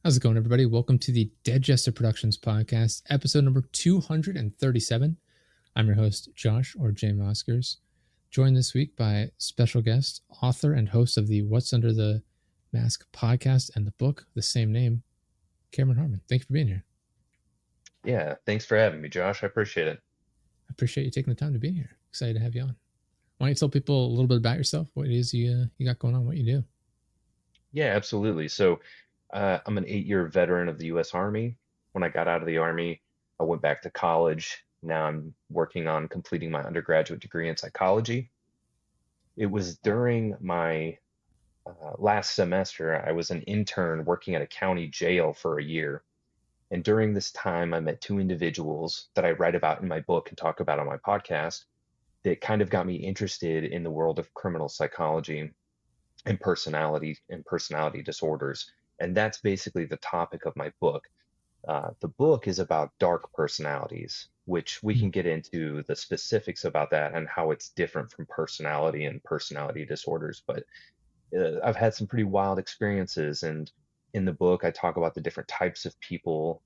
How's it going, everybody? Welcome to the Dead Jester Productions podcast, episode number 237. I'm your host, Josh, or Jay Oscars, joined this week by special guest, author, and host of the What's Under the Mask podcast and the book, the same name, Cameron Harmon. Thank you for being here. Yeah, thanks for having me, Josh. I appreciate it. I appreciate you taking the time to be here. Excited to have you on. Why don't you tell people a little bit about yourself, what it is you got going on, what you do? Yeah, absolutely. So, I'm an 8-year veteran of the U.S. Army. When I got out of the Army, I went back to college. Now I'm working on completing my undergraduate degree in psychology. It was during my last semester, I was an intern working at a county jail for a year. And during this time, I met two individuals that I write about in my book and talk about on my podcast that kind of got me interested in the world of criminal psychology and personality disorders. And that's basically the topic of my book. The book is about dark personalities, which we Hmm. can get into the specifics about that and how it's different from personality and personality disorders. But I've had some pretty wild experiences. And in the book, I talk about the different types of people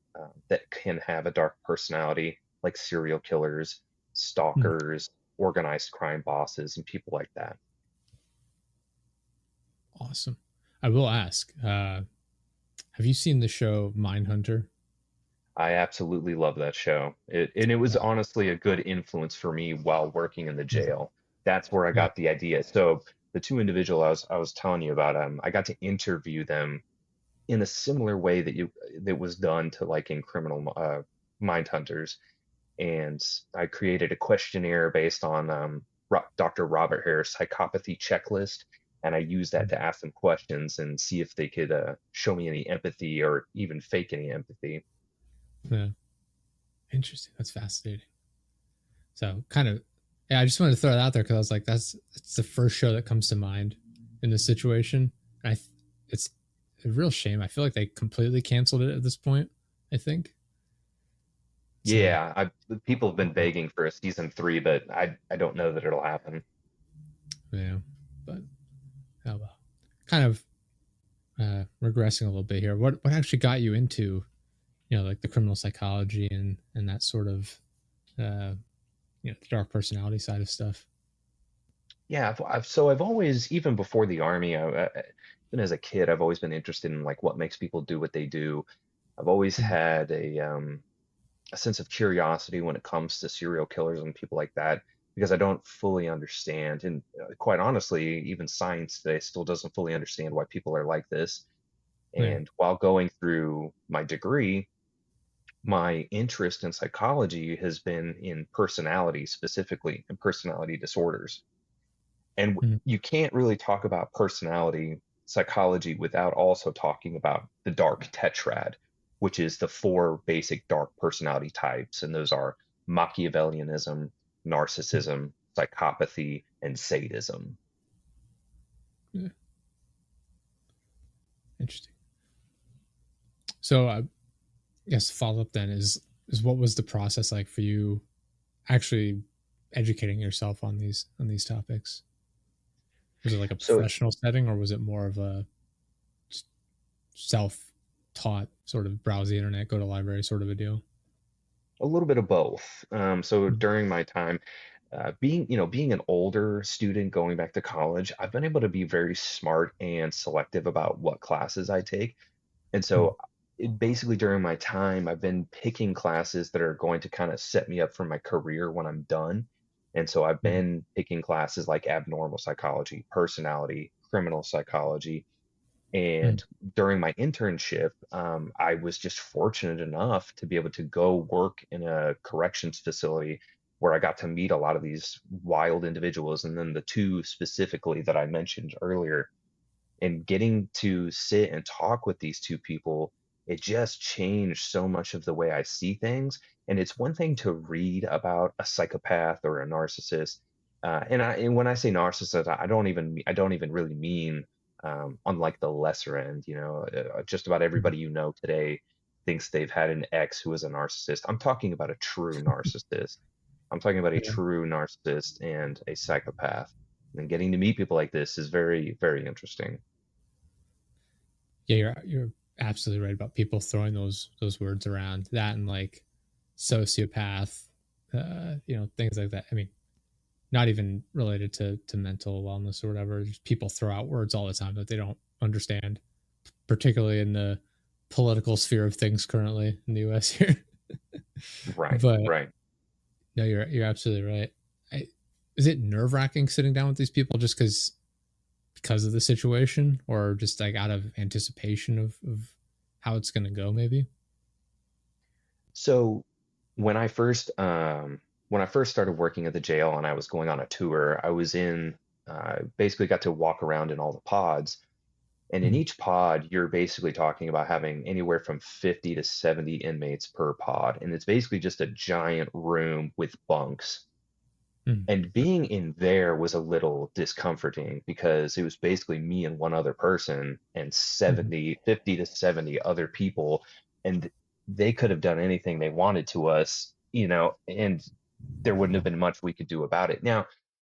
that can have a dark personality, like serial killers, Hmm. stalkers, organized crime bosses, and people like that. Awesome. I will ask, have you seen the show Mindhunter? I absolutely love that show. And it was Uh, honestly a good influence for me while working in the yeah. jail. That's where I Yeah. got the idea. So the two individuals I was telling you about, I got to interview them in a similar way that was done to like in criminal mind hunters. And I created a questionnaire based on Dr. Robert Harris' psychopathy checklist. And I used that to ask them questions and see if they could show me any empathy or even fake any empathy. Yeah. Interesting. That's fascinating. So kind of, yeah, I just wanted to throw it out there because I was like, that's the first show that comes to mind in this situation. It's a real shame. I feel like they completely canceled it at this point. I think so. Yeah, people have been begging for a season three, but I don't know that it'll happen. Yeah, but oh well. Kind of regressing a little bit here. What actually got you into like the criminal psychology and that sort of uh, the dark personality side of stuff? Yeah, I've always, even before the army, even as a kid, I've always been interested in like what makes people do what they do. I've always Mm. had a sense of curiosity when it comes to serial killers and people like that because I don't fully understand, and quite honestly, even science today still doesn't fully understand why people are like this. Yeah. And while going through my degree, my interest in psychology has been in personality, specifically in personality disorders. And Mm. you can't really talk about personality psychology without also talking about the dark tetrad, which is the four basic dark personality types. And those are Machiavellianism, narcissism, psychopathy, and sadism. Yeah. Interesting. So I guess follow up then is what was the process like for you actually educating yourself on these topics? Was it like a So professional setting, or was it more of a self-taught sort of browse the internet, go to library sort of a deal? a little bit of both. So Mm. during my time, being an older student going back to college, I've been able to be very smart and selective about what classes I take. And Mm. so basically during my time, I've been picking classes that are going to kind of set me up for my career when I'm done. And so I've Mm. been picking classes like abnormal psychology, personality, criminal psychology. Mm. And during my internship, I was just fortunate enough to be able to go work in a corrections facility where I got to meet a lot of these wild individuals. And then the two specifically that I mentioned earlier, and getting to sit and talk with these two people, it just changed so much of the way I see things. And it's one thing to read about a psychopath or a narcissist. And when I say narcissist, I don't even really mean on like the lesser end. Just about Mm. everybody you know today thinks they've had an ex who is a narcissist. I'm talking about a true narcissist. I'm talking about a Yeah. true narcissist and a psychopath. And getting to meet people like this is very, very interesting. Yeah, you're absolutely right about people throwing those words around. That and like sociopath, things like that. I mean, not even related to mental wellness or whatever. Just people throw out words all the time that they don't understand, particularly in the political sphere of things currently in the US here. Right, But right. no, you're absolutely right. I, is it nerve wracking sitting down with these people just because of the situation, or just like out of anticipation of how it's going to go? Maybe. So when I first when I first started working at the jail and I was going on a tour, I was in basically got to walk around in all the pods. And in Mm, each pod, you're basically talking about having anywhere from 50 to 70 inmates per pod. And it's basically just a giant room with bunks. mm, And being in there was a little discomforting because it was basically me and one other person and mm, 50 to 70 other people. And they could have done anything they wanted to us, and there wouldn't have been much we could do about it. Now,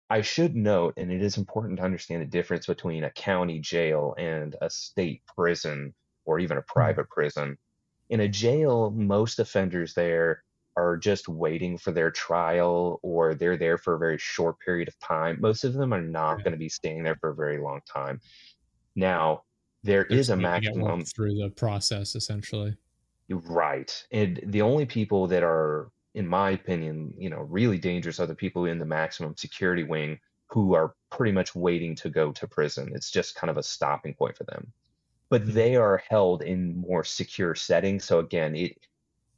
I should note, and it is important to understand the difference between a county jail and a state prison or even a mm. private prison. In a jail, most offenders there are just waiting for their trial or they're there for a very short period of time. Most of them are not going Yeah, to be staying there for a very long time. Now, there they is just a need to get worked maximum. through the process, essentially. Right. And the only people that are, in my opinion, really dangerous are the people in the maximum security wing who are pretty much waiting to go to prison. It's just kind of a stopping point for them. But Mm, they are held in more secure settings. So again,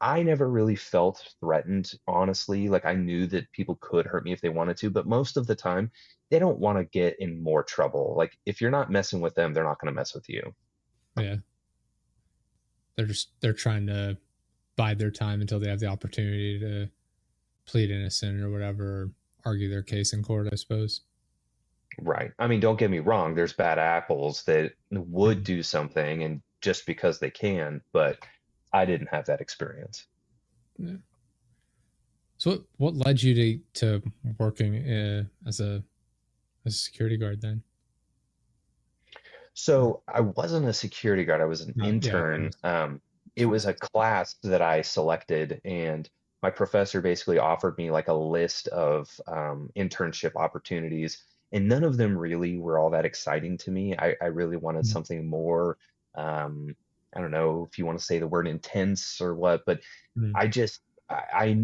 I never really felt threatened, honestly. Like I knew that people could hurt me if they wanted to, but most of the time they don't want to get in more trouble. Like if you're not messing with them, they're not going to mess with you. yeah, they're trying to bide their time until they have the opportunity to plead innocent or whatever, or argue their case in court, I suppose. Right. I mean, don't get me wrong, there's bad apples that would Mm, do something and just because they can, but I didn't have that experience. yeah. So what led you to working as a security guard then? Or, So I wasn't a security guard, I was an yeah, intern. It was a class that I selected, and my professor basically offered me like a list of internship opportunities, and none of them really were all that exciting to me. I really wanted mm, something more, um, I don't know if you want to say the word intense or what, but mm, I just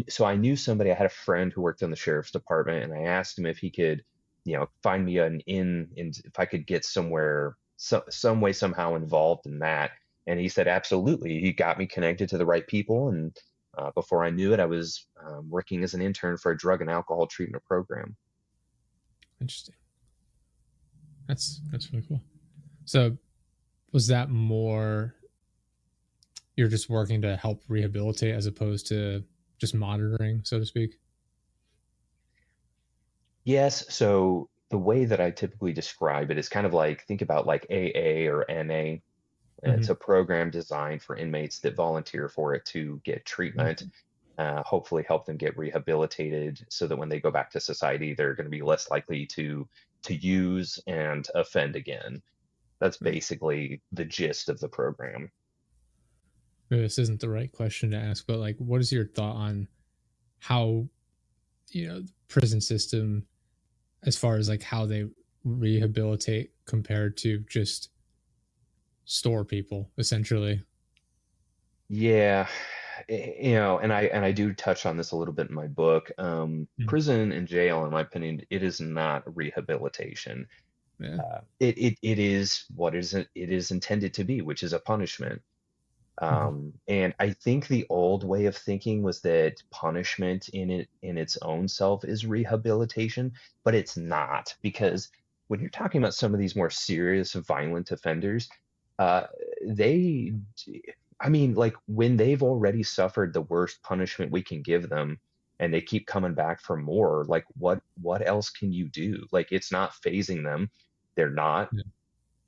so I knew somebody. I had a friend who worked in the sheriff's department, and I asked him if he could, find me an in, and if I could get somewhere, some way somehow involved in that. And he said absolutely. He got me connected to the right people, and before I knew it, I was working as an intern for a drug and alcohol treatment program. interesting. That's really cool. So was that more you're just working to help rehabilitate as opposed to just monitoring, so to speak? Yes, so the way that I typically describe it is kind of like think about like AA or NA. It's Hmm. a program designed for inmates that volunteer for it to get treatment, hopefully help them get rehabilitated so that when they go back to society, they're going to be less likely to use and offend again. That's Right. basically the gist of the program. Maybe this isn't the right question to ask, but like, what is your thought on how the prison system, as far as like how they rehabilitate compared to just store people, essentially? Yeah, and I do touch on this a little bit in my book. Mm, Prison and jail, in my opinion, it is not rehabilitation. yeah. It is what it is intended to be, which is a punishment. Hmm. And I think the old way of thinking was that punishment in its own self is rehabilitation, but it's not because when you're talking about some of these more serious violent offenders, uh, they, I mean, like when they've already suffered the worst punishment we can give them, and they keep coming back for more, like what else can you do? Like it's not phasing them. They're not Yeah.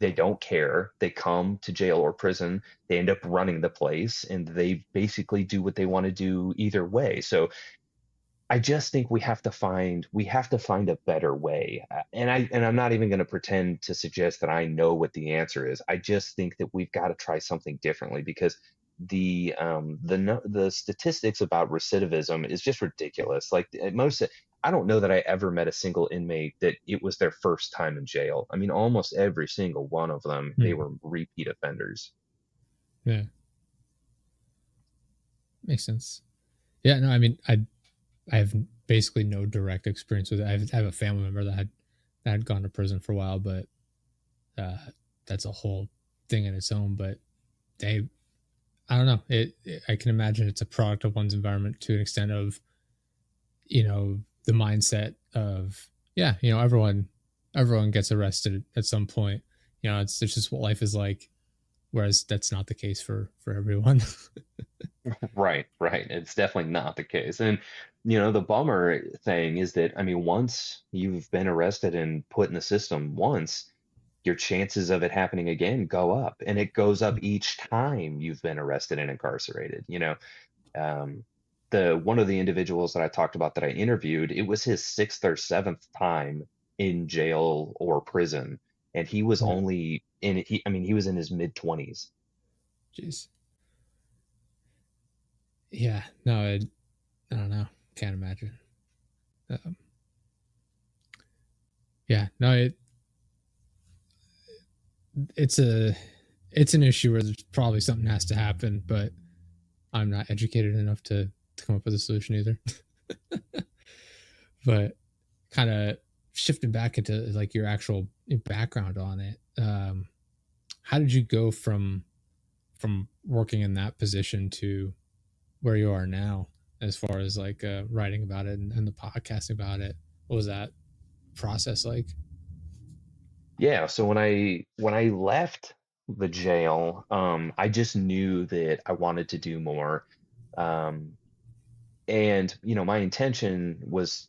they don't care. They come to jail or prison, they end up running the place, and they basically do what they want to do either way. So I just think we have to find a better way. And I'm not even going to pretend to suggest that I know what the answer is. I just think that we've got to try something differently because the statistics about recidivism is just ridiculous. Like most, I don't know that I ever met a single inmate that it was their first time in jail. I mean, almost every single one of them, they Hmm. were repeat offenders. Yeah, makes sense. Yeah, no, I mean, I have basically no direct experience with it. I have a family member that had gone to prison for a while, but uh, that's a whole thing in its own. But they, I don't know. I can imagine it's a product of one's environment to an extent of, the mindset of, yeah, everyone gets arrested at some point. It's just what life is like. Whereas that's not the case for everyone. Right, right. It's definitely not the case. And, the bummer thing is that, I mean, once you've been arrested and put in the system once, your chances of it happening again go up. And it goes up each time you've been arrested and incarcerated. Um, one of the individuals that I talked about that I interviewed, it was his sixth or seventh time in jail or prison. And he was Yeah. only in, I mean, he was in his mid 20s. Jeez. Yeah. No, I don't know. Can't imagine. Um, yeah. No, it's a it's an issue where there's probably something has to happen, but I'm not educated enough to come up with a solution either. But kind of shifting back into like your actual background on it, how did you go from working in that position to where you are now, as far as like writing about it and the podcasting about it? What was that process like? Yeah, so when I left the jail, I just knew that I wanted to do more. Um, and my intention was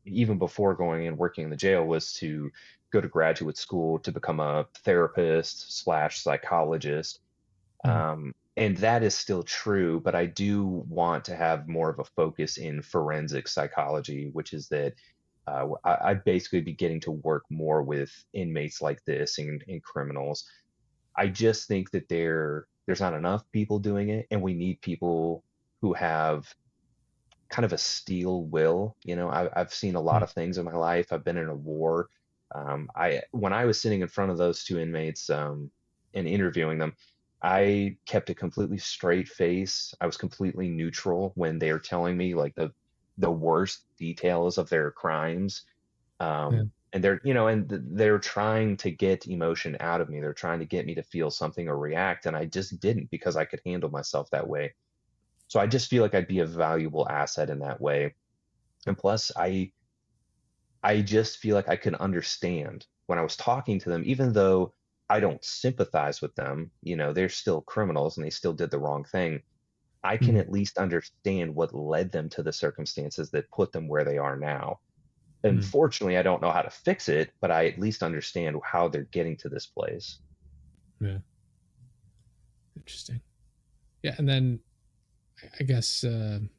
even before going and working in the jail was to go to graduate school to become a therapist slash psychologist. Mm, And that is still true, but I do want to have more of a focus in forensic psychology, which is that I'd basically be getting to work more with inmates like this and criminals. I just think that there's not enough people doing it, and we need people who have kind of a steel will. I've seen a lot mm, of things in my life. I've been in a war. I when I was sitting in front of those two inmates and interviewing them, I kept a completely straight face. I was completely neutral when they were telling me like the worst details of their crimes. yeah. And they're trying to get emotion out of me. They're trying to get me to feel something or react, and I just didn't because I could handle myself that way. So I just feel like I'd be a valuable asset in that way. And plus, I just feel like I could understand when I was talking to them, even though I don't sympathize with them, they're still criminals and they still did the wrong thing. I can Mm, at least understand what led them to the circumstances that put them where they are now. mm, Unfortunately, I don't know how to fix it, but I at least understand how they're getting to this place. yeah. Interesting. Yeah, and then I guess trying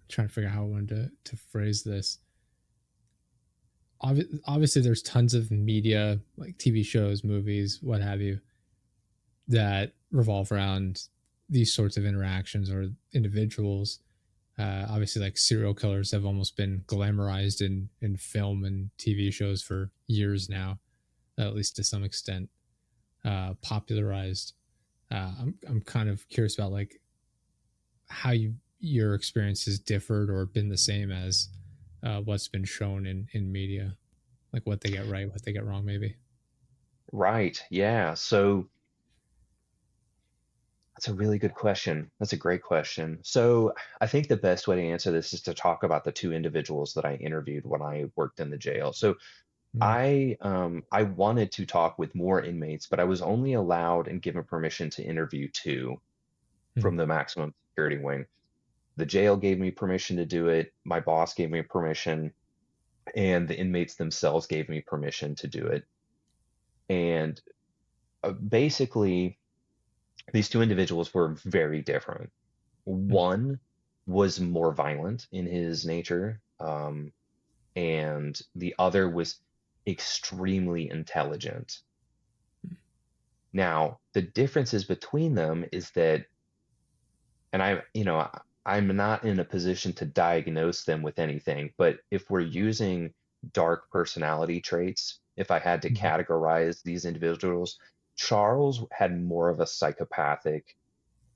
to figure out how I wanted to phrase this. Obviously, there's tons of media, like TV shows, movies, what have you, that revolve around these sorts of interactions or individuals. Obviously, like serial killers have almost been glamorized in film and TV shows for years now, at least to some extent, popularized. I'm kind of curious about like how your experience has differed or been the same as what's been shown in media, like what they get right, what they get wrong, maybe. Right. Yeah. So that's a really good question. That's a great question. So I think the best way to answer this is to talk about the two individuals that I interviewed when I worked in the jail. So Mm, I wanted to talk with more inmates, but I was only allowed and given permission to interview two mm, from the maximum security wing. The jail gave me permission to do it. My boss gave me permission, and the inmates themselves gave me permission to do it. And basically, these two individuals were very different. One was more violent in his nature, and the other was extremely intelligent. Now, the differences between them is that, and I'm not in a position to diagnose them with anything, but if we're using dark personality traits, if I had to Mhm. categorize these individuals, Charles had more of a psychopathic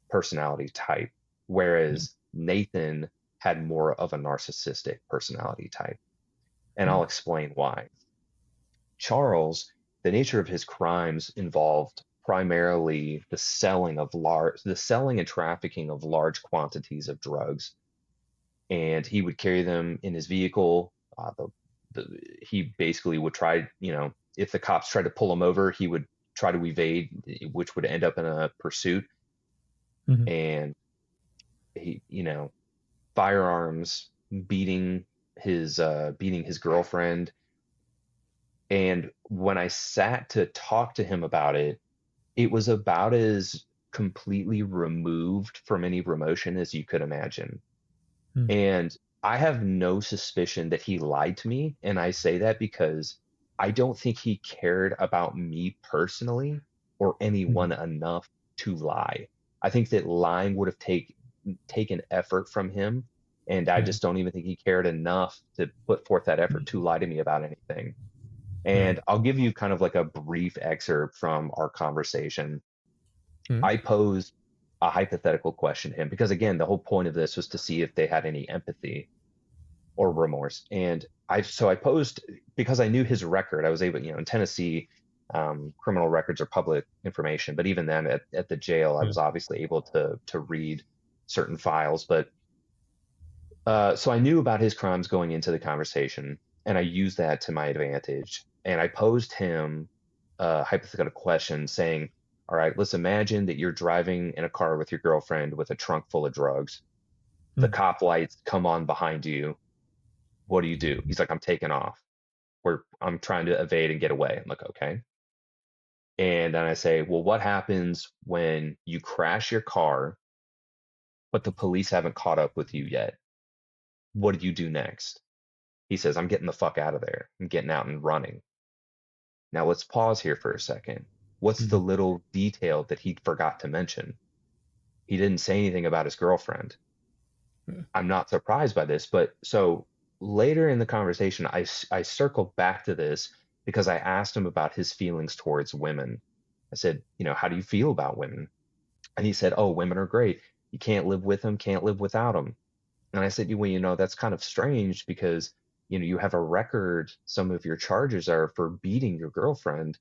personality type, Yeah. whereas Nathan had more of a narcissistic personality type. And Yeah. I'll explain why. Charles, the nature of his crimes involved primarily the selling and trafficking of large quantities of drugs, and he would carry them in his vehicle. He basically would try, if the cops tried to pull him over, he would try to evade, which would end up in a pursuit. Mhm. And he, firearms, beating his girlfriend. And when I sat to talk to him about it, it was about as completely removed from any emotion as you could imagine. Mhm. And I have no suspicion that he lied to me. And I say that because I don't think he cared about me personally or Mhm. anyone enough to lie. I think that lying would have taken effort from him. And I Yeah. just don't even think he cared enough to put forth that effort to Mhm. lie to me about anything. Yeah. And I'll give you kind of like a brief excerpt from our conversation. Mhm. I posed a hypothetical question to him because, again, the whole point of this was to see if they had any empathy or remorse. And I posed because I knew his record. I was able, in Tennessee, criminal records are public information. But even then, at the jail, I Yeah. was obviously able to read certain files. But so I knew about his crimes going into the conversation, and I used that to my advantage. And I posed him a hypothetical question saying, all right, let's imagine that you're driving in a car with your girlfriend with a trunk full of drugs. The Mhm. cop lights come on behind you. What do you do? He's like, I'm taking off. I'm trying to evade and get away. I'm like, okay. And then I say, well, what happens when you crash your car, but the police haven't caught up with you yet? What do you do next? He says, I'm getting the fuck out of there. I'm getting out and running. Now let's pause here for a second. What's the Mhm. little detail that he forgot to mention? He didn't say anything about his girlfriend. Yeah. I'm not surprised by this, but so later in the conversation, I circled back to this because I asked him about his feelings towards women. I said, how do you feel about women? And he said, oh, women are great. You can't live with them, can't live without them. And I said, well, that's kind of strange because, you have a record. Some of your charges are for beating your girlfriend.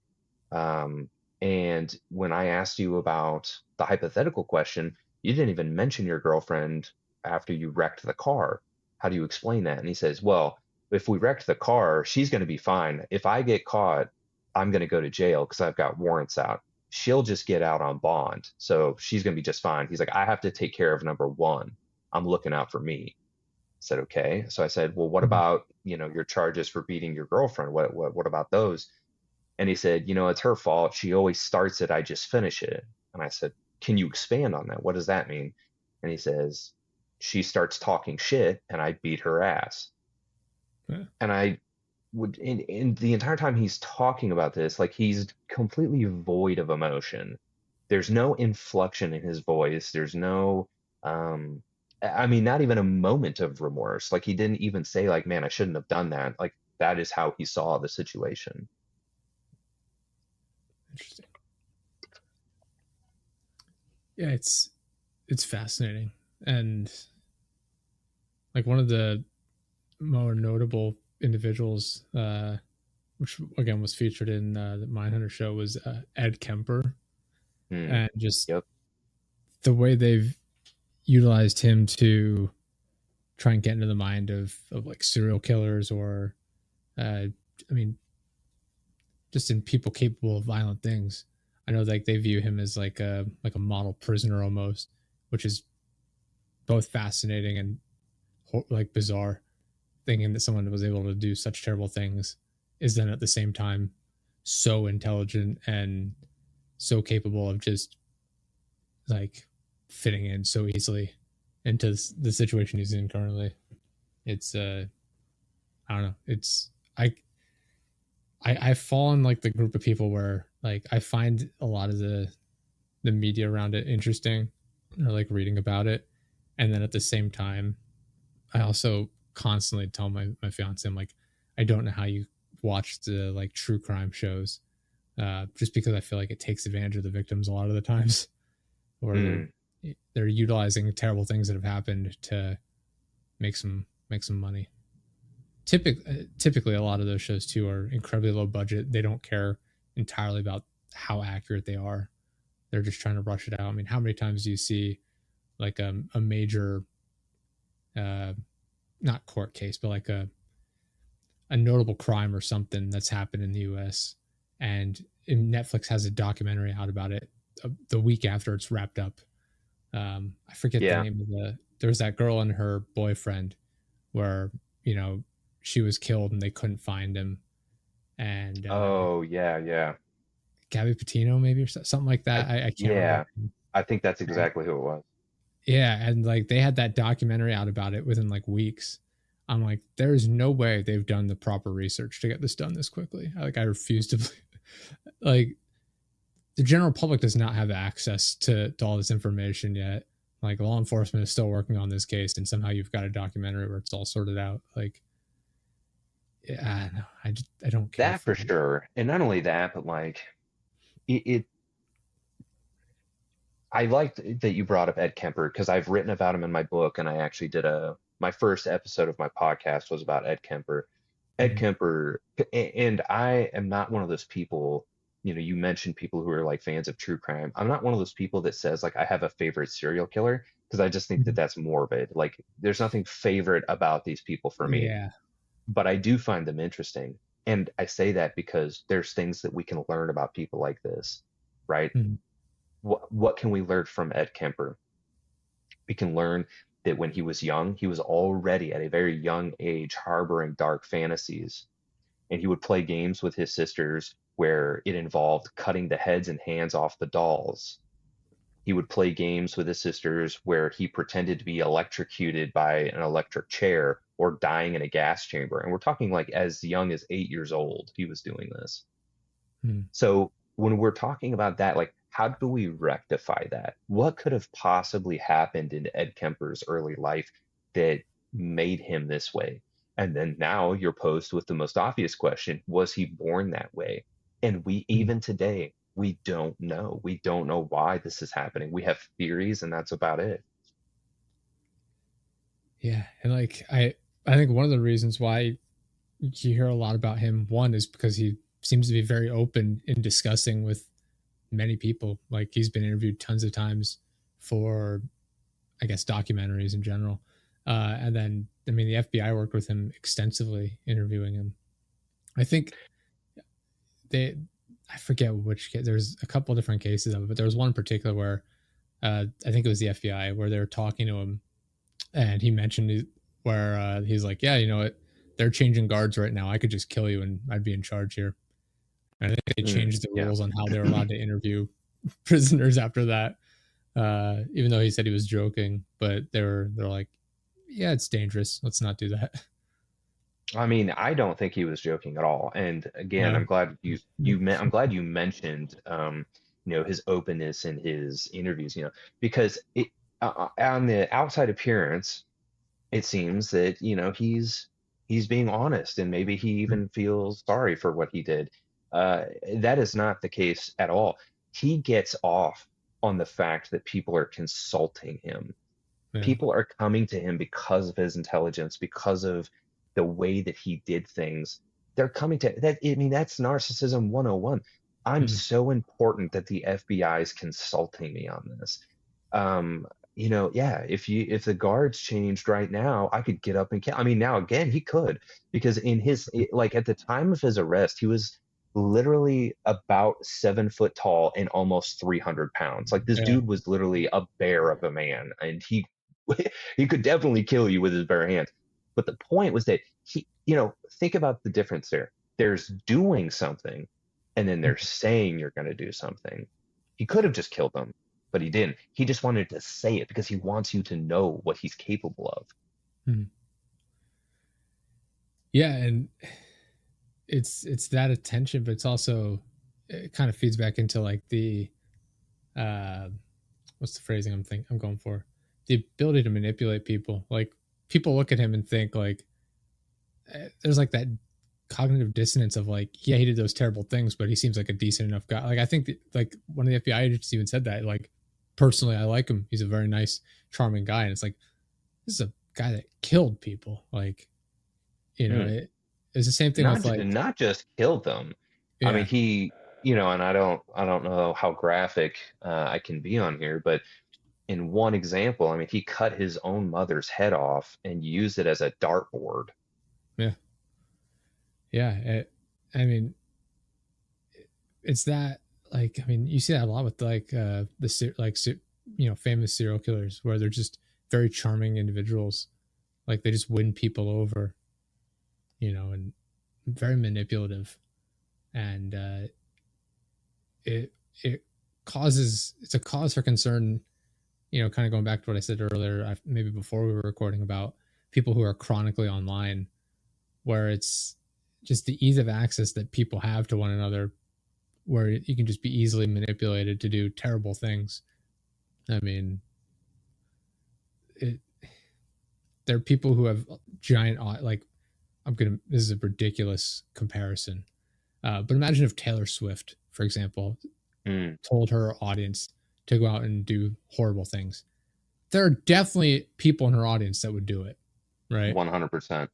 Um, and when I asked you about the hypothetical question, you didn't even mention your girlfriend after you wrecked the car. How do you explain that? And he says, well, if we wrecked the car, she's going to be fine. If I get caught, I'm going to go to jail because I've got warrants out. She'll just get out on bond. So she's going to be just fine. He's like, I have to take care of number one. I'm looking out for me. I said, okay. So I said, well, what Mhm. about, your charges for beating your girlfriend? What about those? And he said, it's her fault. She always starts it. I just finish it. And I said, can you expand on that? What does that mean? And he says, she starts talking shit and I beat her ass. Yeah. And I would, in the entire time he's talking about this, like he's completely void of emotion. There's no inflection in his voice. There's no, um, I mean, not even a moment of remorse. Like he didn't even say like, man, I shouldn't have done that. Like that is how he saw the situation. Interesting. Yeah, it's fascinating, and like one of the more notable individuals, which again was featured in the Mindhunter show, was Ed Kemper, Hmm. and just Yep. the way they've utilized him to try and get into the mind of like serial killers or, I mean, just in people capable of violent things. I know like they view him as like a model prisoner almost, which is both fascinating and like bizarre. Thinking that someone was able to do such terrible things is then at the same time so intelligent and so capable of just like fitting in so easily. into the situation he's in currently. It's I don't know. It's I fall in like the group of people where like I find a lot of the media around it interesting or like reading about it, and then at the same time I also constantly tell my fiance, I'm like, I don't know how you watch the like true crime shows, just because I feel like it takes advantage of the victims a lot of the times, or Mm, they're utilizing terrible things that have happened to make some money. Typically, a lot of those shows too are incredibly low budget. They don't care entirely about how accurate they are. They're just trying to rush it out. I mean, how many times do you see like a major, uh, not court case, but like a notable crime or something that's happened in the U.S. and Netflix has a documentary out about it the week after it's wrapped up. I forget the yeah. name of the. There was that girl and her boyfriend where you know she was killed and they couldn't find him, and Oh, yeah, yeah. Gabby Patino maybe or something like I that. I can't remember. yeah. I think that's And, exactly who it was. yeah, and like they had that documentary out about it within like weeks. I'm like, there's no way they've done the proper research to get this done this quickly. I refuse to believe. Like the general public does not have access to all this information yet. Like law enforcement is still working on this case, and somehow you've got a documentary where it's all sorted out. Like, yeah, no, I don't care That for for it. sure. And not only that, but like it I liked that you brought up Ed Kemper because I've written about him in my book, and I actually did a my first episode of my podcast was about Ed Kemper. Ed Mhm. Kemper, and I am not one of those people, you mentioned people who are like fans of true crime. I'm not one of those people that says like I have a favorite serial killer because I just think that Mhm. that's morbid. Like there's nothing favorite about these people for me, Yeah. but I do find them interesting. And I say that because there's things that we can learn about people like this, right? Mhm. What can we learn from Ed Kemper? We can learn that when he was young, he was already at a very young age harboring dark fantasies. And he would play games with his sisters where it involved cutting the heads and hands off the dolls. He would play games with his sisters where he pretended to be electrocuted by an electric chair or dying in a gas chamber. And we're talking like as young as 8 years old, he was doing this. Mhm. So when we're talking about that, like, how do we rectify that? What could have possibly happened in Ed Kemper's early life that made him this way? And then now you're posed with the most obvious question, was he born that way? And we, Mhm. even today, we don't know. We don't know why this is happening. We have theories, and that's about it. Yeah, and like I think one of the reasons why you hear a lot about him, one is because he seems to be very open in discussing with many people. Like he's been interviewed tons of times for, I guess, documentaries in general. And then, I mean, the FBI worked with him extensively, interviewing him. I think they, I forget which case. There's a couple different cases of it, but there was one in particular where I think it was the FBI where they were talking to him, and he mentioned where he's like, "Yeah, you know what? They're changing guards right now. I could just kill you, and I'd be in charge here." And I think they Mm, changed the yeah. rules on how they were allowed to interview prisoners after that. Even though he said he was joking, but they're like, "Yeah, it's dangerous. Let's not do that." I mean, I don't think he was joking at all. And again, No. I'm glad you mentioned his openness in his interviews, because on the outside appearance, it seems that, he's being honest and maybe he even feels sorry for what he did. That is not the case at all. He gets off on the fact that people are consulting him. Yeah. People are coming to him because of his intelligence, because of the way that he did things. They're coming to that. I mean, that's narcissism 101. I'm Mhm. so important that the FBI is consulting me on this. Um, yeah, if the guards changed right now, I could get up and kill. I mean, now again, he could because like at the time of his arrest, he was literally about 7 foot tall and almost 300 pounds. Like this Yeah. dude was literally a bear of a man, and he he could definitely kill you with his bare hands. But the point was that think about the difference there. There's doing something, and then there's saying you're going to do something. He could have just killed them, but he didn't. He just wanted to say it because he wants you to know what he's capable of. Mhm. Yeah, and it's that attention, but it's also, it kind of feeds back into like the uh what's the phrasing I'm going for? The ability to manipulate people. Like people look at him and think like, there's like that cognitive dissonance of like, yeah, he did those terrible things, but he seems like a decent enough guy. Like I think that, like one of the FBI agents even said that, like, personally I like him. He's a very nice, charming guy. And it's like, this is a guy that killed people. Like, Mm. it's the same thing with like, Not just killed them. I mean, yeah, and I don't know how graphic I can be on here, but in one example, I mean, he cut his own mother's head off and used it as a dartboard. yeah, yeah. I mean, it's that, like, I mean, you see that a lot with like famous serial killers where they're just very charming individuals. Like they just win people over, and very manipulative. And it it it's a cause for concern, kind of going back to what I said earlier, maybe before we were recording, about people who are chronically online, where it's just the ease of access that people have to one another, where you can just be easily manipulated to do terrible things. I mean, it, there are people who have giant, like, this is a ridiculous comparison, but imagine if Taylor Swift, for example, Mm, told her audience to go out and do horrible things. There are definitely people in her audience that would do it, right? 100%.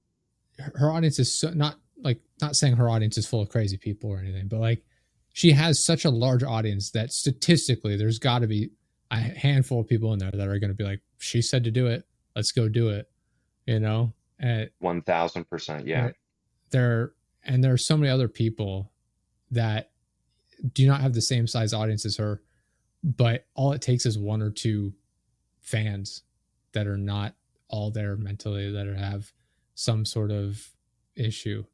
Her audience is not saying her audience is full of crazy people or anything, but like she has such a large audience that statistically there's got to be a handful of people in there that are going to be like, she said to do it, let's go do it, you know? And 1000%. Yeah. there and there are so many other people that do not have the same size audience as her, but all it takes is one or two fans that are not all there mentally, that have some sort of issue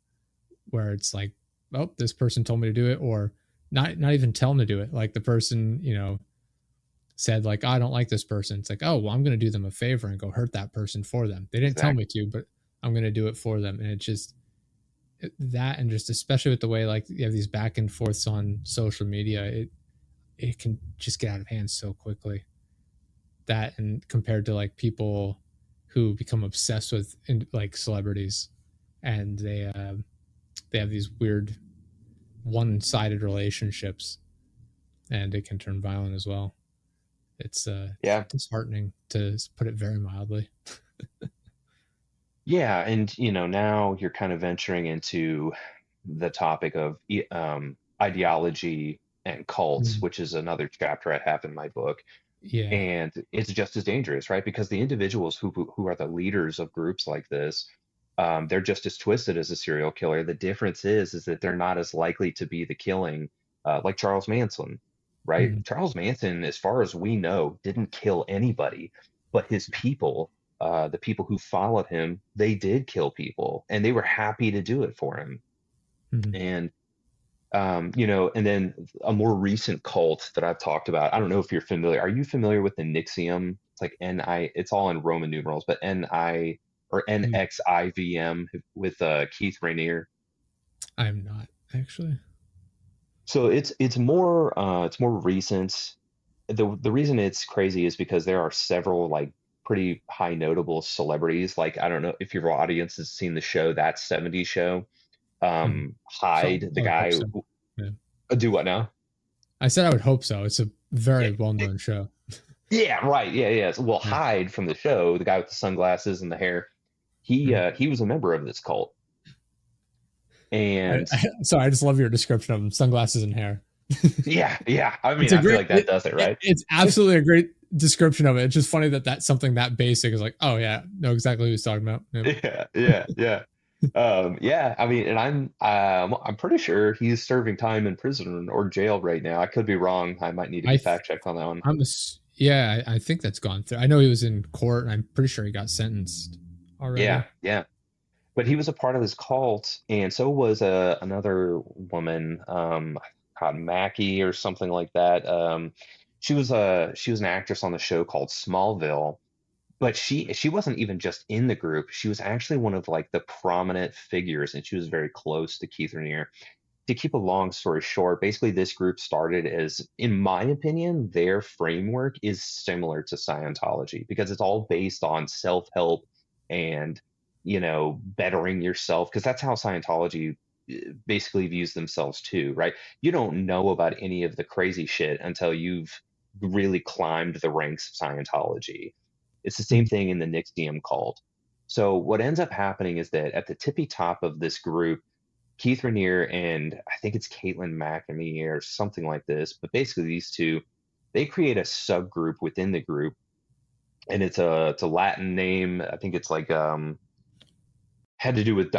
where it's like, oh, this person told me to do it, or not even tell them to do it. Like the person, said like, I don't like this person. It's like, oh, well, I'm going to do them a favor and go hurt that person for them. They didn't tell me Exactly. to, but I'm going to do it for them. And it just, that, and just especially with the way like you have these back and forths on social media, it can just get out of hand so quickly. That, and compared to like people who become obsessed with like celebrities, and they have these weird one-sided relationships, and it can turn violent as well. It's Yeah. disheartening, to put it very mildly. Yeah. And, now you're kind of venturing into the topic of ideology and cults, Mm. which is another chapter I have in my book. Yeah. And it's just as dangerous, right? Because the individuals who are the leaders of groups like this, they're just as twisted as a serial killer. The difference is that they're not as likely to be the killing, like Charles Manson, right? Mhm. Charles Manson, as far as we know, didn't kill anybody, but his people, the people who followed him, they did kill people, and they were happy to do it for him. Mhm. And and then a more recent cult that I've talked about. I don't know if you're familiar. Are you familiar with the Nixium? It's like N-I, it's all in Roman numerals, but N-I or Mm. NXIVM with Keith Rainier. I'm not actually. So it's more recent. The reason it's crazy is because there are several like pretty high notable celebrities. Like I don't know if your audience has seen the show That 70s Show. Mhm. So Hyde, the I would guy hope so. who, Yeah. do what now? I said I would hope so. It's a very well-known show. Yeah, right. Yeah, yeah. Well, Yeah. Hyde from the show, the guy with the sunglasses and the hair, Mhm. he was a member of this cult, I, and sorry, I just love your description of them, sunglasses and hair. yeah, yeah. I It's mean, a I feel great. like that does it, right? It's absolutely a great description of it. It's just funny that that's something that basic is like, oh yeah, know exactly who he's talking about. Yeah. Yeah, yeah, yeah. Yeah. I mean, and I'm pretty sure he's serving time in prison or jail right now. I could be wrong. I might need to I be th- fact checked on that one. yeah, I think that's gone through. I know he was in court, and I'm pretty sure he got sentenced Yeah, already. yeah. But he was a part of this cult, and so was another woman, God, Mackie or something like that. she was an actress on the show called Smallville, but she wasn't even just in the group. She was actually one of like the prominent figures, and she was very close to Keith Raniere. To keep a long story short, basically this group started as, in my opinion, their framework is similar to Scientology because it's all based on self-help and, bettering yourself, because that's how Scientology basically views themselves too, right? You don't know about any of the crazy shit until you've really climbed the ranks of Scientology. It's the same Mm. thing in the Nixium cult. So what ends up happening is that at the tippy top of this group, Keith Raniere and I think it's Caitlin McNamee or something like this, but basically these two, they create a subgroup within the group, and it's a Latin name. I think it's like had to do with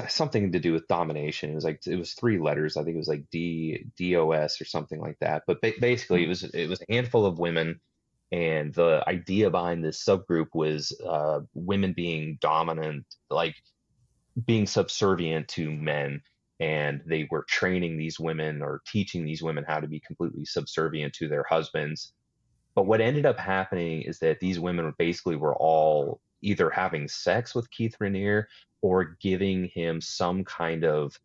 something to do with domination. It was like it was three letters. I think it was like DOS or something like that. But basically, it was a handful of women, and the idea behind this subgroup was women being dominant, like being subservient to men, and they were training these women or teaching these women how to be completely subservient to their husbands. But what ended up happening is that these women basically were all either having sex with Keith Raniere or giving him some kind of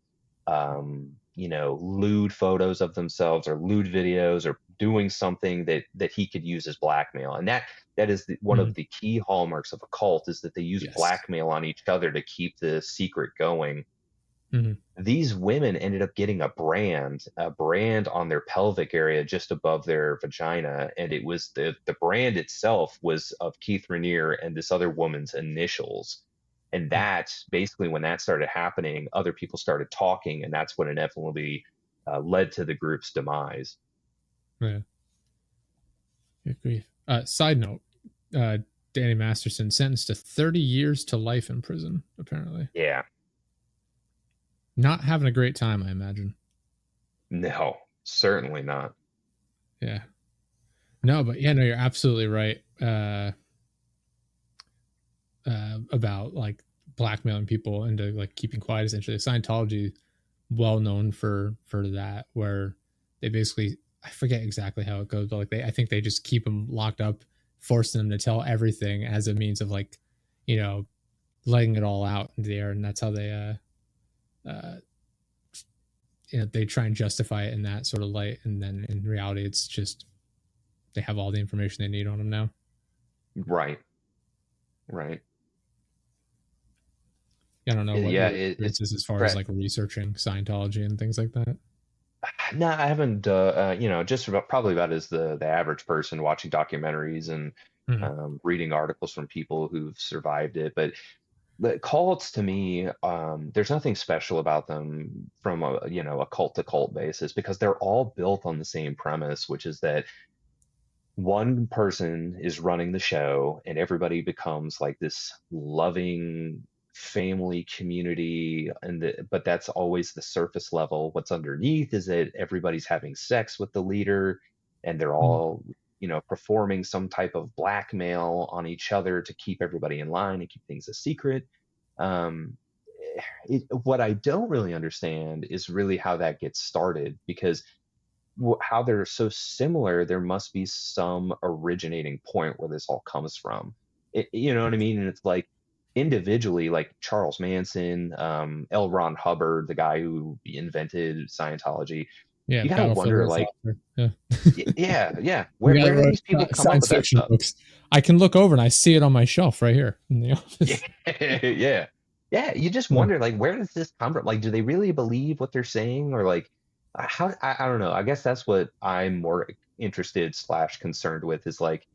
lewd photos of themselves or lewd videos or doing something that he could use as blackmail. And that is one of Mm. the key hallmarks of a cult, is that they use Yes. blackmail on each other to keep the secret going. Mm-hmm. These women ended up getting a brand on their pelvic area just above their vagina, and it was the brand itself was of Keith Raniere and this other woman's initials. And Yeah. that's basically when that started happening, other people started talking, and that's what inevitably led to the group's demise. Yeah. Good grief. Side note, uh, Danny Masterson sentenced to 30 years to life in prison, apparently. Yeah, Not having a great time, I imagine. no, certainly not. Yeah. No, but yeah, no, you're absolutely right. About like blackmailing people into like keeping quiet. Essentially, Scientology, well known for that, where they basically, I forget exactly how it goes, but like I think they just keep them locked up, forcing them to tell everything as a means of like, you know, letting it all out in the air, and that's how uh, they try and justify it in that sort of light, and then in reality, it's just they have all the information they need on them now. Right, right. I don't know what Yeah, your it's experience is as far as Brett. like researching Scientology and things like that. No, I haven't. Just about probably about as the average person watching documentaries and Mm. reading articles from people who've survived it. But the cults, to me, there's nothing special about them from a cult to cult basis, because they're all built on the same premise, which is that one person is running the show and everybody becomes like this loving family community, but that's always the surface level. What's underneath is that everybody's having sex with the leader, and they're Mm. all performing some type of blackmail on each other to keep everybody in line and keep things a secret. um, what I don't really understand is really how that gets started, because how they're so similar, there must be some originating point where this all comes from. You know what I mean? And it's like individually, like Charles Manson, L. Ron Hubbard, the guy who invented Scientology. Yeah, You gotta Battlefield wonder, Earth like, author. Yeah. yeah, yeah, The where guy that where do wrote these people come up science with that fiction stuff? books. I can look over and I see it on my shelf right here in the Yeah, office. yeah, yeah. You just Yeah. wonder, like, where does this come from? Like, do they really believe what they're saying, or like, how? I don't know. I guess that's what I'm more interested slash concerned with, is like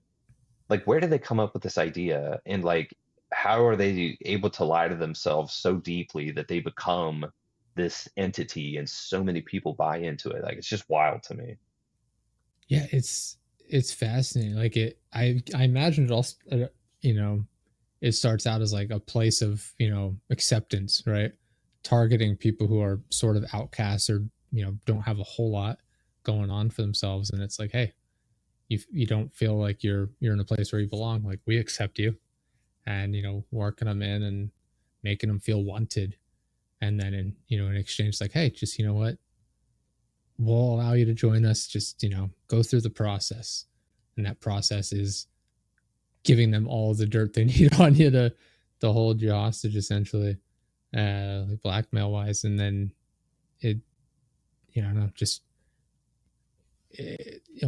where did they come up with this idea, and like how are they able to lie to themselves so deeply that they become this entity and so many people buy into it? Like, it's just wild to me. Yeah, it's fascinating. Like I imagine it all. You know, it starts out as like a place of acceptance, right? Targeting people who are sort of outcasts or don't have a whole lot going on for themselves, and it's like, hey, you don't feel like you're in a place where you belong. Like we accept you, and working them in and making them feel wanted, and then in exchange, like, hey, just what, we'll allow you to join us. Just go through the process. and that process is giving them all the dirt they need on you to hold you hostage, essentially, like blackmail wise, and then it, you know, just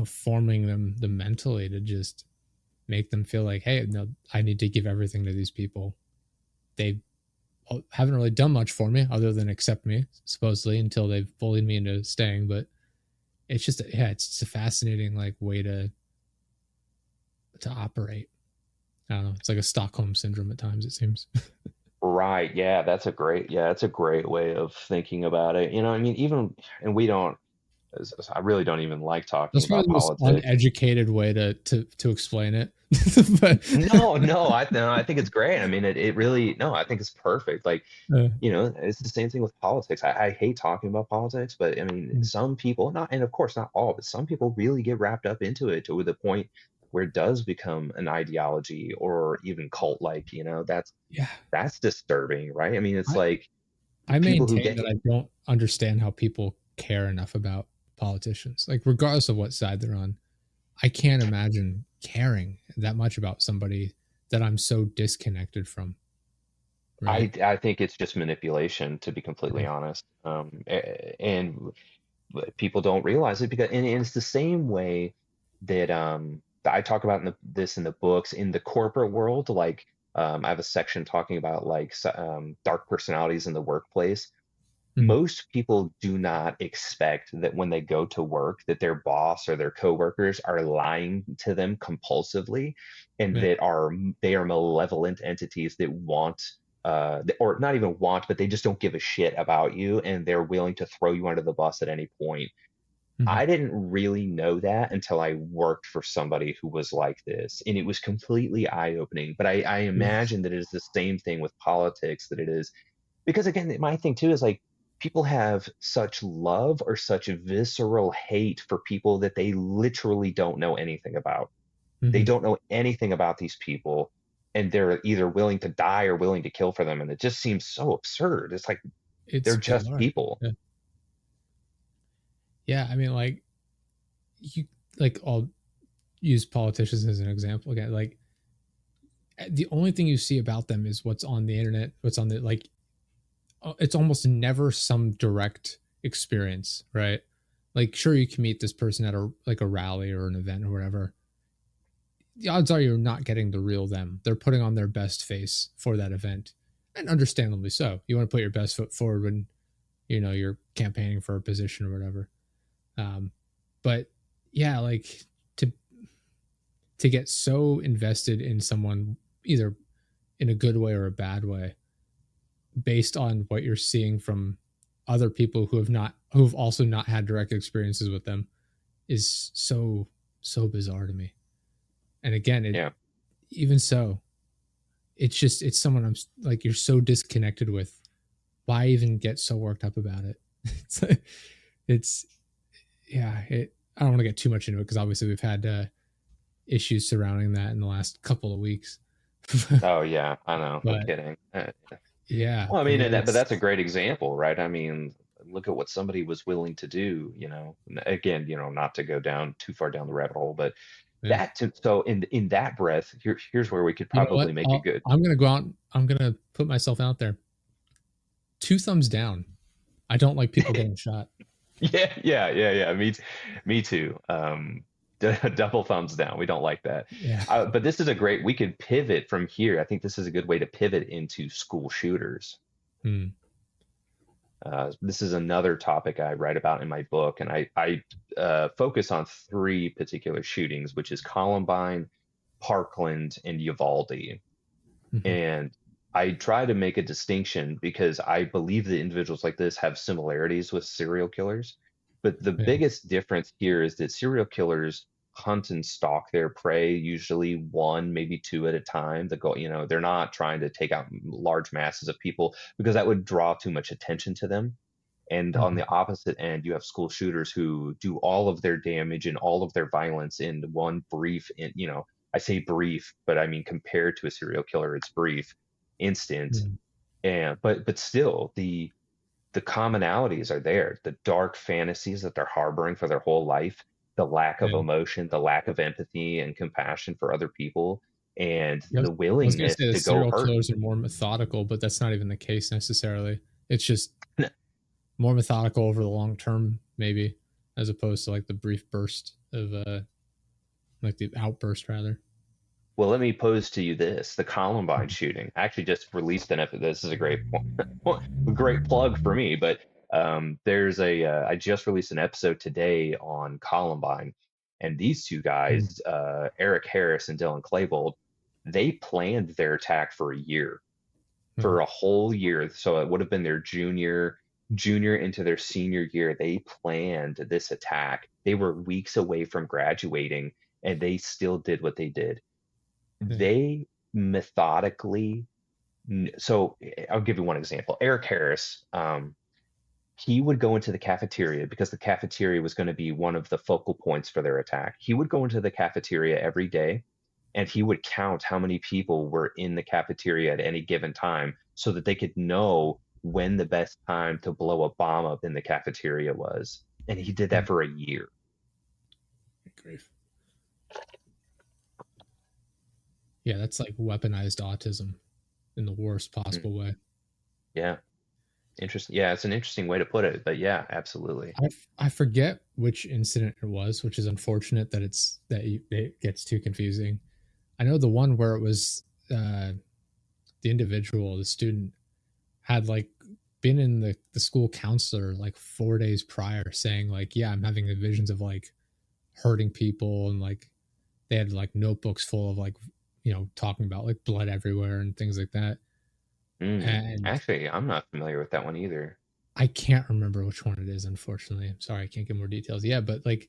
forming them mentally to just make them feel like, hey, no, I need to give everything to these people. They haven't really done much for me other than accept me, supposedly, until they've bullied me into staying. But it's just, yeah, it's just a fascinating like way to operate. I don't know. It's like a Stockholm syndrome at times, it seems. Right. Yeah, that's a great way of thinking about it. I mean, even, and we don't, I really don't even like talking That's probably about the most politics. uneducated way to explain it. But No, no, I think it's great. I mean, it really, no, I think it's perfect. Like, uh, it's the same thing with politics. I hate talking about politics, but I mean, some people, not, and of course not all, but some people really get wrapped up into it to the point where it does become an ideology or even cult-like, yeah, that's disturbing, right? I mean, it's I like I people who maintain get, that I don't understand how people care enough about politicians, like regardless of what side they're on. I can't imagine caring that much about somebody that I'm so disconnected from. Right? I think it's just manipulation, to be Yeah. completely honest. And people don't realize it because, and it's the same way that I talk about this in the books in the corporate world. Like, I have a section talking about like dark personalities in the workplace. Mhm. Most people do not expect that when they go to work that their boss or their coworkers are lying to them compulsively, and Yeah. they are malevolent entities that want, or not even want, but they just don't give a shit about you, and they're willing to throw you under the bus at any point. Mhm. I didn't really know that until I worked for somebody who was like this, and it was completely eye-opening. But I Yeah. imagine that it is the same thing with politics, that it is, because again, my thing too is like people have such love or such visceral hate for people that they literally don't know anything about. They Mhm. don't know anything about these people, and they're either willing to die or willing to kill for them, and it just seems so absurd. It's like It's they're just bizarre. people. Yeah. Yeah, I mean, like you, like I'll use politicians as an example again. Like the only thing you see about them is what's on the internet, what's on the like. It's almost never some direct experience, right? Like, sure, you can meet this person at a rally or an event or whatever. The odds are you're not getting the real them. They're putting on their best face for that event, and understandably so. You want to put your best foot forward when you're campaigning for a position or whatever. Um, but yeah, like to to get so invested in someone, either in a good way or a bad way, based on what you're seeing from other people who've also not had direct experiences with them, is so bizarre to me. And again, it Yeah. even so, it's someone like, you're so disconnected with. Why even get so worked up about it? it's it's yeah. I don't want to get too much into it because obviously we've had issues surrounding that in the last couple of weeks. Oh yeah, I know. No But kidding. yeah, Well, I mean, but it's that's a great example, right? I mean, look at what somebody was willing to do, Again, not to go down too far down the rabbit hole, but yeah. so in that breath, here's where we could You know what? probably make a good. I'm gonna go out. I'm gonna put myself out there. Two thumbs down. I don't like people getting shot. Yeah, yeah, yeah, yeah. Me too. Double thumbs down. We don't like that. Yeah. But this is a great. We could pivot from here. I think this is a good way to pivot into school shooters. Hmm. This is another topic I write about in my book, and I focus on three particular shootings, which is Columbine, Parkland, and Uvalde. Mhm. And I try to make a distinction because I believe that individuals like this have similarities with serial killers. But the Yeah. biggest difference here is that serial killers hunt and stalk their prey, usually one, maybe two at a time. They're not trying to take out large masses of people because that would draw too much attention to them. And on Mhm. the opposite end, you have school shooters who do all of their damage and all of their violence in one brief, I say brief, but I mean compared to a serial killer, it's brief, instant. Mhm. And but still, the commonalities are there. The dark fantasies that they're harboring for their whole life, the lack of Yeah. emotion, the lack of empathy and compassion for other people, and I the was gonna willingness say that to go serial hurt. killers are more methodical, but that's not even the case necessarily. It's just more methodical over the long term, maybe, as opposed to like the brief burst of like the outburst rather. Well, let me pose to you this: the Columbine shooting. I actually just released an episode. This is a great, a great plug for me. But there's I just released an episode today on Columbine, and these two Mm. guys, Eric Harris and Dylan Klebold, they planned their attack for a year, Uh, for a whole year. So it would have been their junior into their senior year. They planned this attack. They were weeks away from graduating, and they still did what they did. yeah. They methodically, so I'll give you one example. Eric Harris, he would go into the cafeteria because the cafeteria was going to be one of the focal points for their attack. He would go into the cafeteria every day, and he would count how many people were in the cafeteria at any given time so that they could know when the best time to blow a bomb up in the cafeteria was. And he did that Mm. for a year. Grief. Yeah, that's like weaponized autism in the worst Mm, possible way. yeah, interesting. Yeah, it's an interesting way to put it, but yeah, absolutely. I forget which incident it was, which is unfortunate that it gets too confusing. I know the one where it was the individual, the student, had like been in the school counselor like 4 days prior, saying like, "Yeah, I'm having visions of like hurting people," and like they had like notebooks full of like talking about like blood everywhere and things like that. And Actually, I'm not familiar with that one either. I can't remember which one it is. Unfortunately, I'm sorry, I can't get more details. Yeah, but like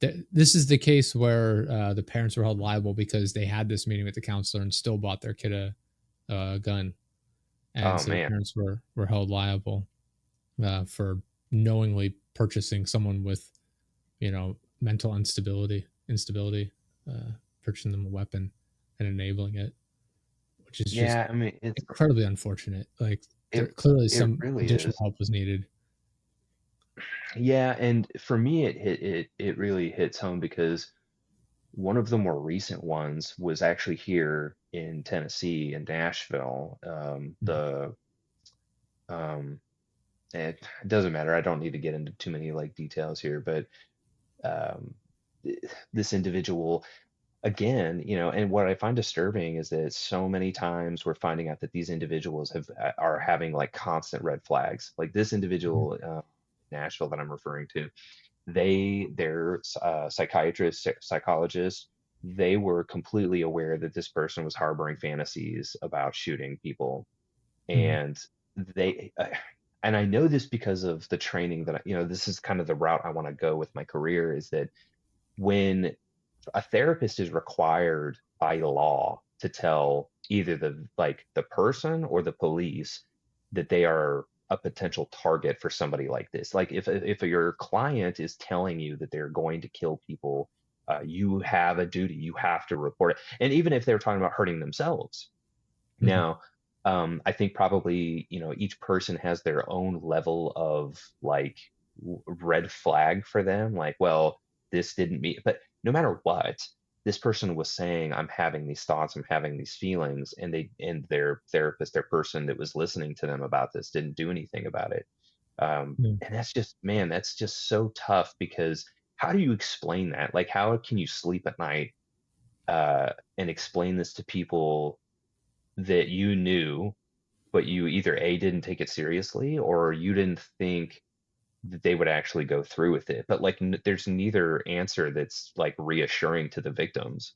this is the case where the parents were held liable because they had this meeting with the counselor and still bought their kid a gun, and Oh so the man. parents were held liable for knowingly purchasing someone with mental instability, purchasing them a weapon and enabling it, which is just Yeah, I mean incredibly unfortunate. Like there it clearly it some really additional is. help was needed. Yeah, and for me it really hits home because one of the more recent ones was actually here in Tennessee in Nashville. Mhm. Um it doesn't matter. I don't need to get into too many like details here, but um this individual again, and what I find disturbing is that so many times we're finding out that these individuals are having like constant red flags. Like this Mhm. individual, Nashville that I'm referring to, they're psychiatrists, psychologists. They were completely aware that this person was harboring fantasies about shooting people, Mhm. and they. And I know this because of the training that this is kind of the route I want to go with my career. Is that when a therapist is required by law to tell either the person or the police that they are a potential target for somebody like this. Like if your client is telling you that they're going to kill people, you have a duty. You have to report it. And even if they're talking about hurting themselves, Mhm. now, I think probably, each person has their own level of like red flag for them. Like, well, this didn't mean, but no matter what, this person was saying, I'm having these thoughts, I'm having these feelings, and their therapist, their person that was listening to them about this didn't do anything about it. Yeah. And that's just, man, that's just so tough because how do you explain that? Like, how can you sleep at night, and explain this to people that you knew, but you either A, didn't take it seriously, or you didn't think that they would actually go through with it. But like, there's neither answer that's like reassuring to the victims.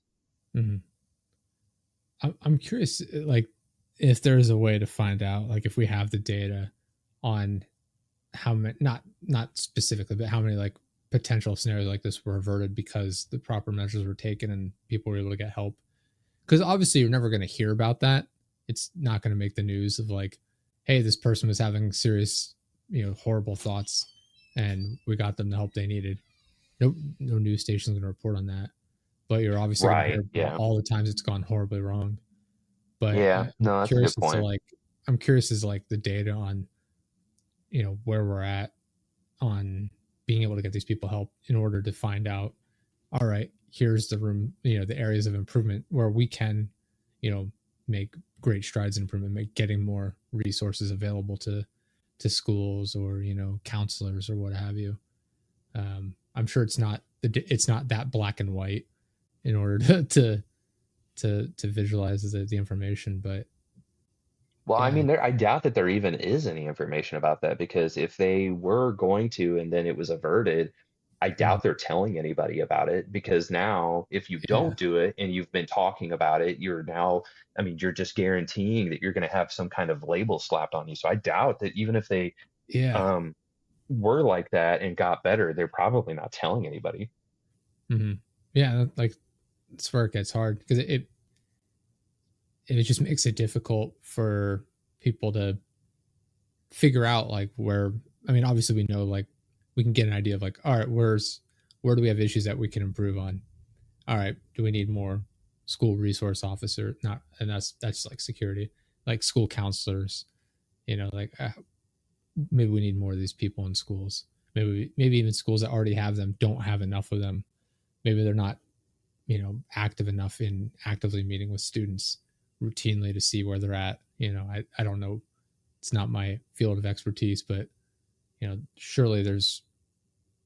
Mhm. I'm curious, like, if there's a way to find out, like, if we have the data on how many, not specifically, but how many like potential scenarios like this were averted because the proper measures were taken and people were able to get help. Because obviously, you're never going to hear about that. It's not going to make the news of like, hey, this person was having serious, horrible thoughts, and we got them the help they needed. No news station is going to report on that. But you're obviously going to hear Right. about Yeah. all the times it's gone horribly wrong. But Yeah. No, that's a good point. I'm curious as to like the data on where we're at on being able to get these people help in order to find out, all right, here's the room, the areas of improvement where we can, make great strides in improvement, make getting more resources available to schools or counselors or what have you. I'm sure it's not that black and white in order to visualize the information, but Well, I yeah, mean, I doubt that there even is any information about that, because if they were going to and then it was averted, I mm, doubt they're telling anybody about it, because now if you yeah, don't do it and you've been talking about it, you're now, I mean, you're just guaranteeing that you're going to have some kind of label slapped on you. So I doubt that even if they yeah, um, were like that and got better, they're probably not telling anybody. hmm yeah. Like that's where it gets hard because it just makes it difficult for people to figure out like where. I mean, obviously we know like we can get an idea of like, all right, where do we have issues that we can improve on? All right, do we need more school resource officer? Not, and that's like security, like school counselors. Like maybe we need more of these people in schools. Maybe even schools that already have them don't have enough of them. Maybe they're not active enough in actively meeting with students routinely to see where they're at. I don't know, it's not my field of expertise, but surely there's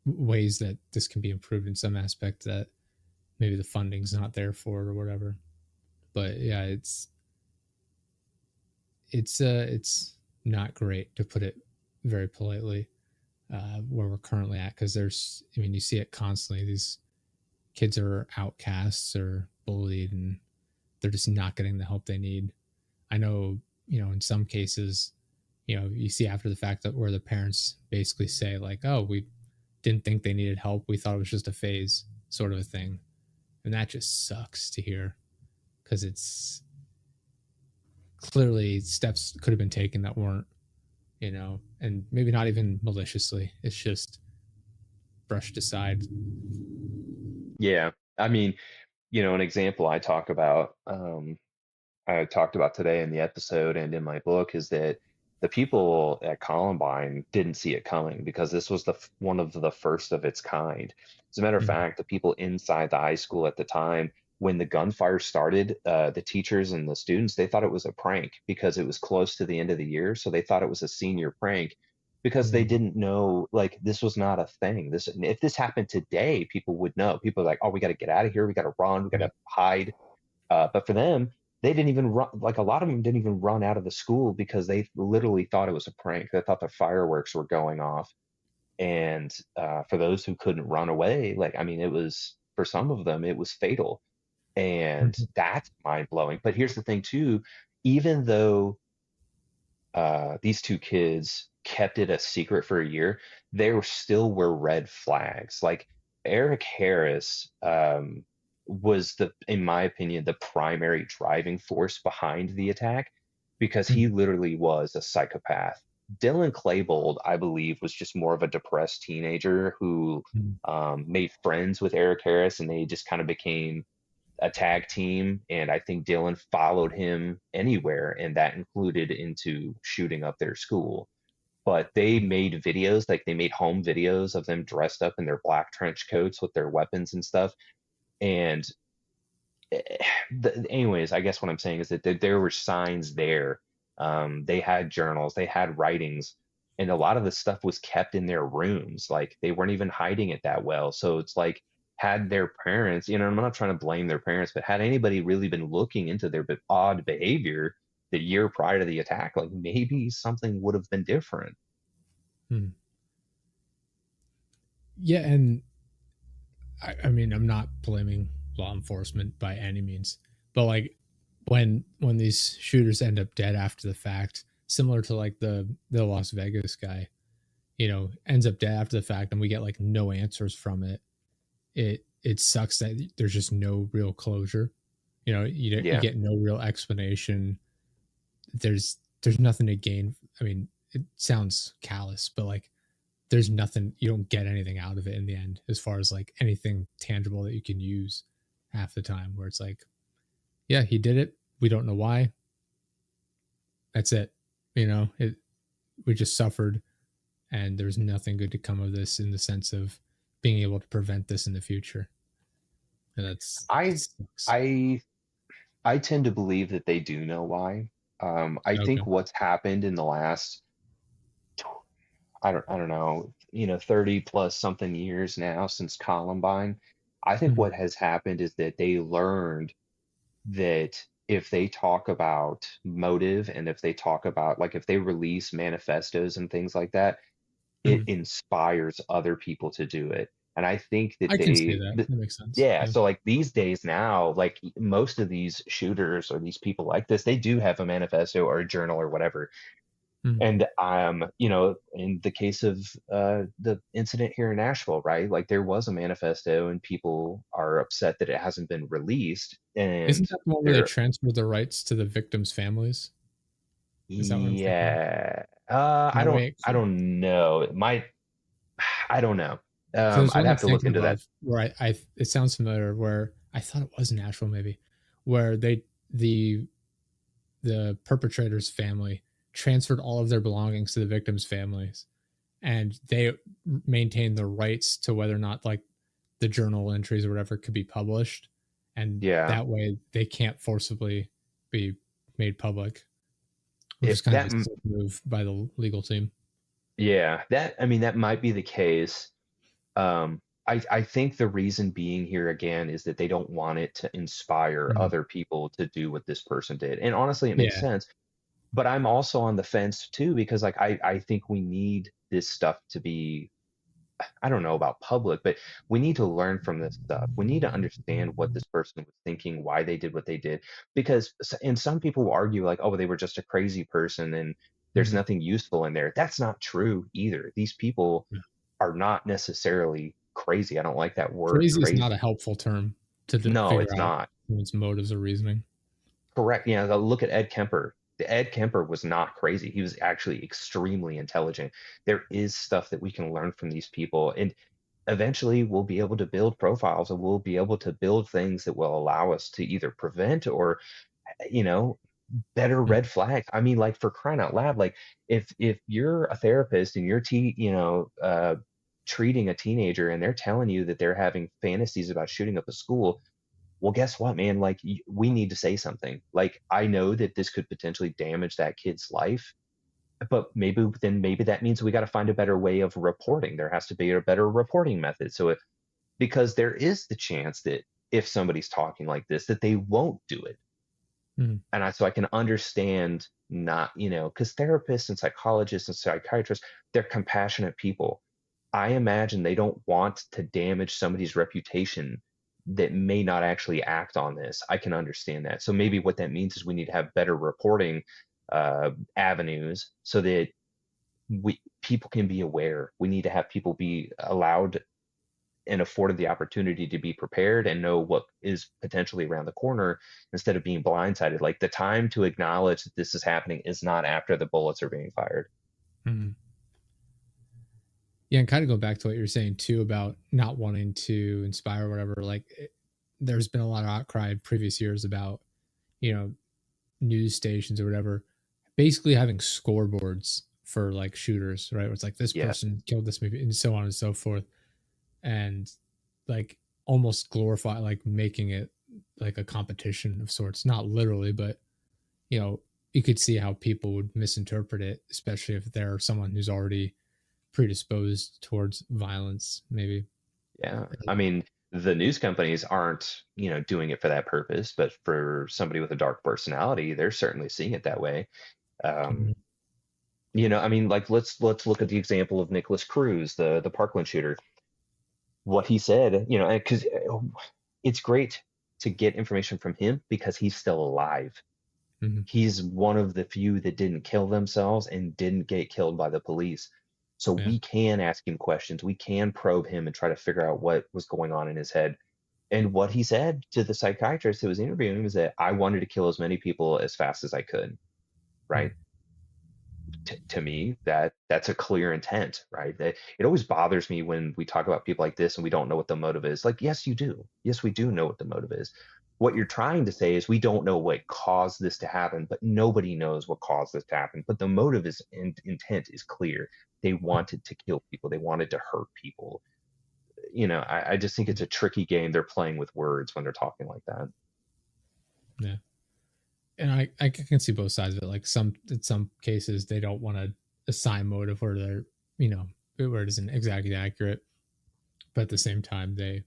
ways that this can be improved in some aspect that maybe the funding's not there for it or whatever. But yeah, it's not great, to put it very politely, where we're currently at, because I mean, you see it constantly. These kids are outcasts or bullied, and they're just not getting the help they need. I know, in some cases, you see after the fact that where the parents basically say like, "Oh, we didn't think they needed help. We thought it was just a phase," sort of a thing, and that just sucks to hear because it's clearly steps could have been taken that weren't, and maybe not even maliciously. It's just brushed aside. Yeah. I mean, an example I talked about today in the episode and in my book is that the people at Columbine didn't see it coming, because this was one of the first of its kind. As a matter of Mm-hmm. fact, the people inside the high school at the time, when the gunfire started, the teachers and the students, they thought it was a prank because it was close to the end of the year. So they thought it was a senior prank, because they Mm-hmm. didn't know, like, this was not a thing. If this happened today, people would know. People are like, oh, we got to get out of here. We got to run. We got Right. to hide. But for them, they didn't even run, like a lot of them didn't even run out of the school, because they literally thought it was a prank. They thought the fireworks were going off. And for those who couldn't run away, like, I mean, for some of them, it was fatal. And Mm-hmm. that's mind blowing. But here's the thing, too, even though these two kids kept it a secret for a year, there still were red flags. Like Eric Harris was in my opinion, the primary driving force behind the attack, because he literally was a psychopath. Dylan Klebold, I believe, was just more of a depressed teenager who Mm-hmm. made friends with Eric Harris, and they just kind of became a tag team, and I think Dylan followed him anywhere, and that included into shooting up their school. But they made videos, like they made home videos of them dressed up in their black trench coats with their weapons and stuff. And anyways, I guess what I'm saying is that there were signs there. They had journals, they had writings, and a lot of the stuff was kept in their rooms. Like they weren't even hiding it that well. So it's like, had their parents, I'm not trying to blame their parents, but had anybody really been looking into their odd behavior the year prior to the attack, like maybe something would have been different. Mm-hmm. Yeah, and I mean, I'm not blaming law enforcement by any means, but like when these shooters end up dead after the fact, similar to like the Las Vegas guy, ends up dead after the fact, and we get like no answers from it. It sucks that there's just no real closure. You Yeah. get no real explanation. There's nothing to gain. I mean, it sounds callous, but like there's nothing, you don't get anything out of it in the end as far as like anything tangible that you can use half the time, where it's like, yeah, he did it, we don't know why, that's it. We just suffered, and there's nothing good to come of this in the sense of being able to prevent this in the future. And that I sucks. I I tend to believe that they do know why. I Okay. think what's happened in the last, I don't know, 30 plus something years now since Columbine. I think Mhm. what has happened is that they learned that if they talk about motive and if they talk about, like, if they release manifestos and things like that, it Mhm. inspires other people to do it. And I think that I can see that. That makes sense. yeah, Yeah. so like these days now, like most of these shooters or these people like this, they do have a manifesto or a journal or whatever. Mhm. And in the case of the incident here in Nashville, right? Like there was a manifesto and people are upset that it hasn't been released. And Isn't that the one where they they're transferred the rights to the victims' families? Is that what I'm thinking of? yeah, That way it I don't know. It might, I don't know. 'cause there's I'd one I'm have to look thinking into that. of where I it sounds familiar, where I thought it was Nashville maybe, where the the perpetrator's family transferred all of their belongings to the victims' families, and they maintained the rights to whether or not, like, the journal entries or whatever could be published, and Yeah. that way they can't forcibly be made public, which is If kind of that a sick move by the legal team. Yeah, I mean, that might be the case. I think the reason being here again is that they don't want it to inspire Mhm. other people to do what this person did. And honestly, it makes Yeah. sense. But I'm also on the fence too, because like I think we need this stuff to be, I don't know about public, but we need to learn from this stuff. We need to understand what this person was thinking, why they did what they did. Because, and some people will argue, like, oh, they were just a crazy person and there's Mhm. nothing useful in there. That's not true either. These people Yeah. are not necessarily crazy. I don't like that word Crazy is not a crazy. helpful term to No, figure it's out not. someone's motives or reasoning. Correct. Yeah, look at Ed Kemper. The Ed Kemper was not crazy. He was actually extremely intelligent. There is stuff that we can learn from these people. And eventually we'll be able to build profiles and we'll be able to build things that will allow us to either prevent or, you know, better Mm. red flags. I mean, like for crying out loud, like if you're a therapist and you're treating a teenager and they're telling you that they're having fantasies about shooting up a school, well, guess what, man? Like we need to say something. Like I know that this could potentially damage that kid's life, but maybe that means we got to find a better way of reporting. There has to be a better reporting method. Because there is the chance that if somebody's talking like this, that they won't do it. Mhm. So I can understand not, because therapists and psychologists and psychiatrists, they're compassionate people. I imagine they don't want to damage somebody's reputation that may not actually act on this. I can understand that. So maybe what that means is we need to have better reporting avenues so that we people can be aware. We need to have people be allowed and afforded the opportunity to be prepared and know what is potentially around the corner instead of being blindsided. Like the time to acknowledge that this is happening is not after the bullets are being fired. Mhm. Yeah, and kind of go back to what you're saying too about not wanting to inspire or whatever. Like, there's been a lot of outcry in previous years about, you know, news stations or whatever, basically having scoreboards for like shooters, right? Where it's like this Yes. person killed this movie and so on and so forth, and like almost glorify, like making it like a competition of sorts, not literally, but you know, you could see how people would misinterpret it, especially if they're someone who's already predisposed towards violence, maybe. Yeah. I mean, the news companies aren't, doing it for that purpose, but for somebody with a dark personality, they're certainly seeing it that way. Um, Mhm. I mean, like let's look at the example of Nicholas Cruz, the Parkland shooter. What he said, because it's great to get information from him because he's still alive. Mhm. He's one of the few that didn't kill themselves and didn't get killed by the police. So Yeah. we can ask him questions. We can probe him and try to figure out what was going on in his head. And what he said to the psychiatrist who was interviewing him was that I wanted to kill as many people as fast as I could. Right. Mhm. To me, that's a clear intent, right? It always bothers me when we talk about people like this and we don't know what the motive is. Like, yes, you do. Yes, we do know what the motive is. what you're trying to say is we don't know what caused this to happen, but nobody knows what caused this to happen. But the motive is intent is clear. They wanted to kill people. They wanted to hurt people. I just think it's a tricky game they're playing with words when they're talking like that. Yeah. And I can see both sides of it. Like in some cases they don't want to assign motive where they're, you know, where it isn't exactly accurate. But at the same time they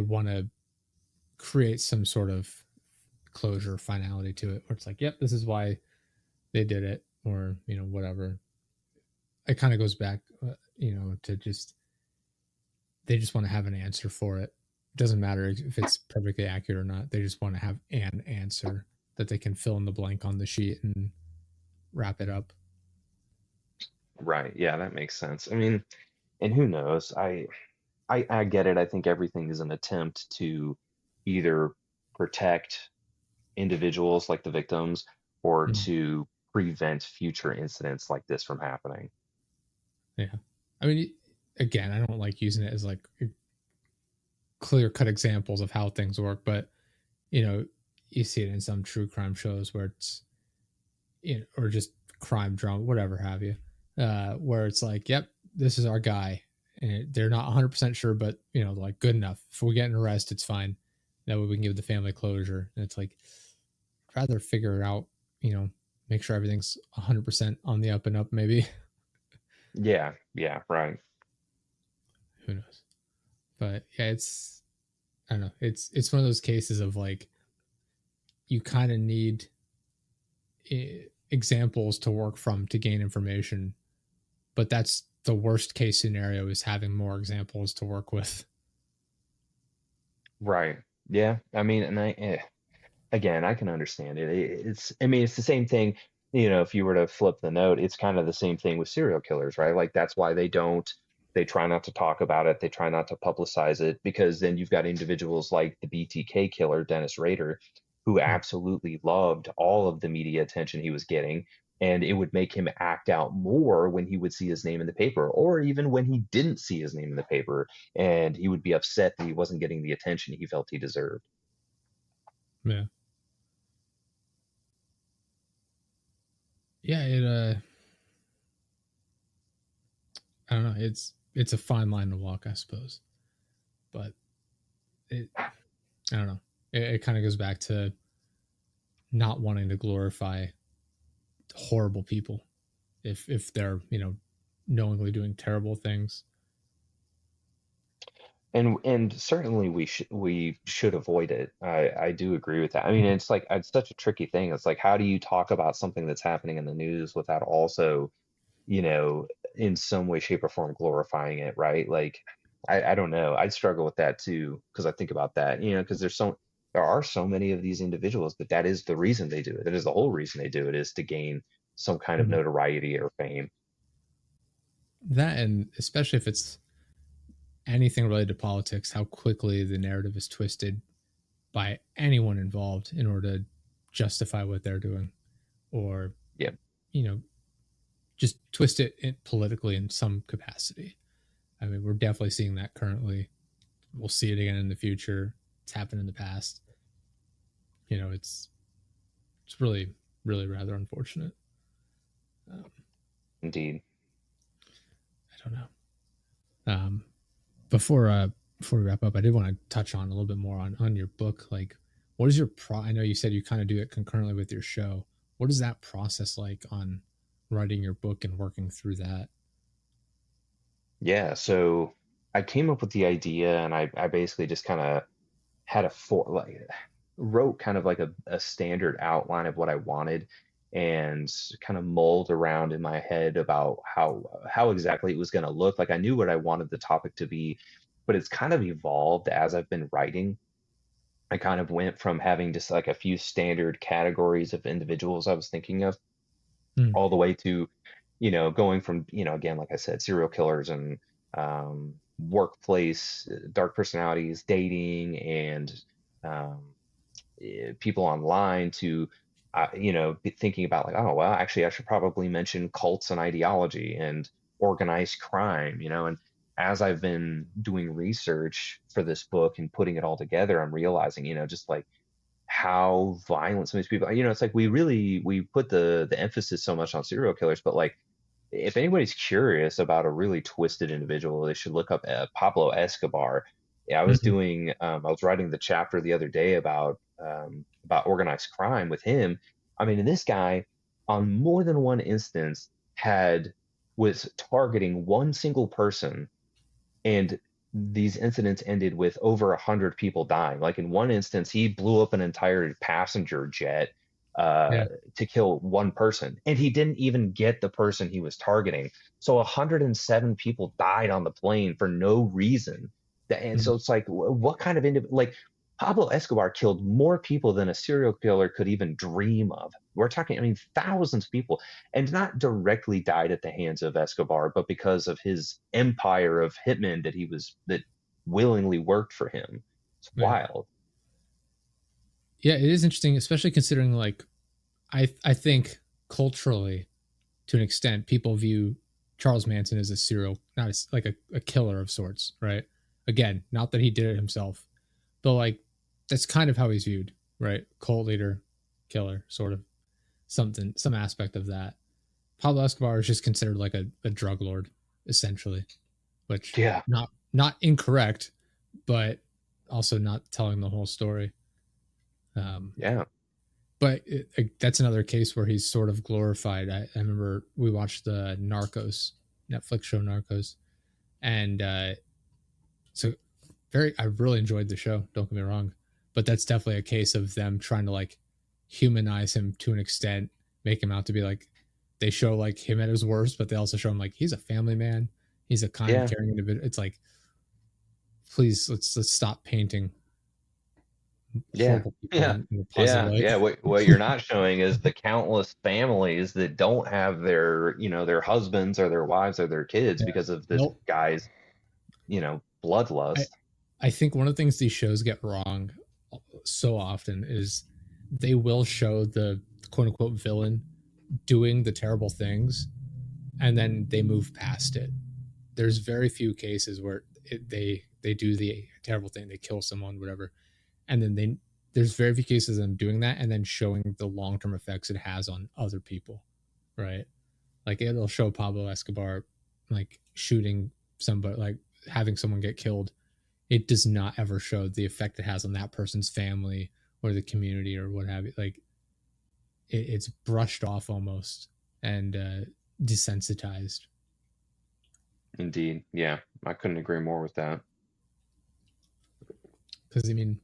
want to create some sort of closure, finality to it, where it's like, yep, this is why they did it, or whatever. It kind of goes back, to just they just want to have an answer for it. It doesn't matter if it's perfectly accurate or not. They just want to have an answer that they can fill in the blank on the sheet and wrap it up. Right. Yeah, that makes sense. I mean, and who knows? I get it. I think everything is an attempt to either protect individuals like the victims or Mm. to prevent future incidents like this from happening. Yeah, I mean, again, I don't like using it as like clear cut examples of how things work, but you know, you see it in some true crime shows where it's or just crime drama, whatever have you, where it's like, yep, this is our guy, and they're not 100% sure, but like good enough. If we get an arrest, it's fine. That way we can give the family closure. And it's like, I'd rather figure it out, make sure everything's 100% on the up and up. Maybe Yeah, yeah, right. who knows? But yeah, I don't know. It's one of those cases of like you kind of need examples to work from to gain information, but that's the worst case scenario is having more examples to work with. Right. Yeah. I mean, and again, I can understand it. I mean, it's the same thing, if you were to flip the note, it's kind of the same thing with serial killers, right? Like that's why they try not to talk about it. They try not to publicize it because then you've got individuals like the BTK killer, Dennis Rader, who Hmm. absolutely loved all of the media attention he was getting. And it would make him act out more when he would see his name in the paper, or even when he didn't see his name in the paper, and he would be upset that he wasn't getting the attention he felt he deserved. Yeah, yeah. I don't know. It's a fine line to walk, I suppose. But I don't know. It kind of goes back to not wanting to glorify horrible people if they're knowingly doing terrible things. And certainly we should avoid it. I do agree with that. I mean, Mhm. it's like it's such a tricky thing. It's like how do you talk about something that's happening in the news without also, you know, in some way, shape, or form glorifying it, right? Like I don't know. I struggle with that too because I think about that, because there are so many of these individuals that is the reason they do it. That is the whole reason they do it is to gain some kind of Mhm. notoriety or fame. That, and especially if it's anything related to politics, how quickly the narrative is twisted by anyone involved in order to justify what they're doing, or Yeah, you know just twist it politically in some capacity. I mean, we're definitely seeing that currently. We'll see it again in the future. It's happened in the past. It's really really rather unfortunate. um, indeed. I don't know. um, before before we wrap up, I did want to touch on a little bit more on your book. Like, what is your I know you said you kind of do it concurrently with your show. What is that process like on writing your book and working through that? Yeah, so I came up with the idea and I basically just kind of had wrote kind of like a standard outline of what I wanted and kind of mulled around in my head about how exactly it was going to look. Like I knew what I wanted the topic to be, but it's kind of evolved as I've been writing. I kind of went from having just like a few standard categories of individuals I was thinking of Mm. all the way to, going from, again, like I said, serial killers and workplace, dark personalities, dating, and um, people online to, be thinking about like, oh, well, actually, I should probably mention cults and ideology and organized crime, and as I've been doing research for this book and putting it all together, I'm realizing, just like how violent some of these people, it's like we put the emphasis so much on serial killers, but like if anybody's curious about a really twisted individual, they should look up Pablo Escobar. Yeah, Mhm. I was writing the chapter the other day about organized crime with him. I mean, this guy, on more than one instance, had was targeting one single person, and these incidents ended with over 100 people dying. Like in one instance, he blew up an entire passenger jet uh, Yeah. to kill one person, and he didn't even get the person he was targeting. So 107 people died on the plane for no reason. And Mhm. so it's like, what kind of like Pablo Escobar killed more people than a serial killer could even dream of. We're talking, I mean, thousands of people, and not directly died at the hands of Escobar, but because of his empire of hitmen that willingly worked for him. It's Yeah. wild. Yeah, it is interesting, especially considering like I think culturally, to an extent, people view Charles Manson as a serial, not as like a killer of sorts, right? Again, not that he did it himself, but like that's kind of how he's viewed, right? Cult leader, killer, sort of something, some aspect of that. Pablo Escobar is just considered like a drug lord, essentially, which Yeah, not incorrect, but also not telling the whole story. Um, yeah. but that's another case where he's sort of glorified. I remember we watched the Narcos Netflix show Narcos, and so I really enjoyed the show. Don't get me wrong, but that's definitely a case of them trying to like humanize him to an extent, make him out to be like they show like him at his worst, but they also show him like he's a family man, he's a kind, Yeah, caring individual. It's like, please let's stop painting yeah, horrible people yeah, in a positive yeah, light. yeah. What you're not showing is the countless families that don't have their husbands or their wives or their kids Yeah. because of this Nope. guy's, I bloodlust. I think one of the things these shows get wrong so often is they will show the quote unquote villain doing the terrible things and then they move past it. There's very few cases where they do the terrible thing, they kill someone, whatever, and then they there's very few cases of them doing that and then showing the long term effects it has on other people, right? Like it'll show Pablo Escobar like shooting somebody, like having someone get killed. It does not ever show the effect it has on that person's family or the community or what have you. Like it's brushed off almost and desensitized. Indeed. Yeah, I couldn't agree more with that. Because I mean,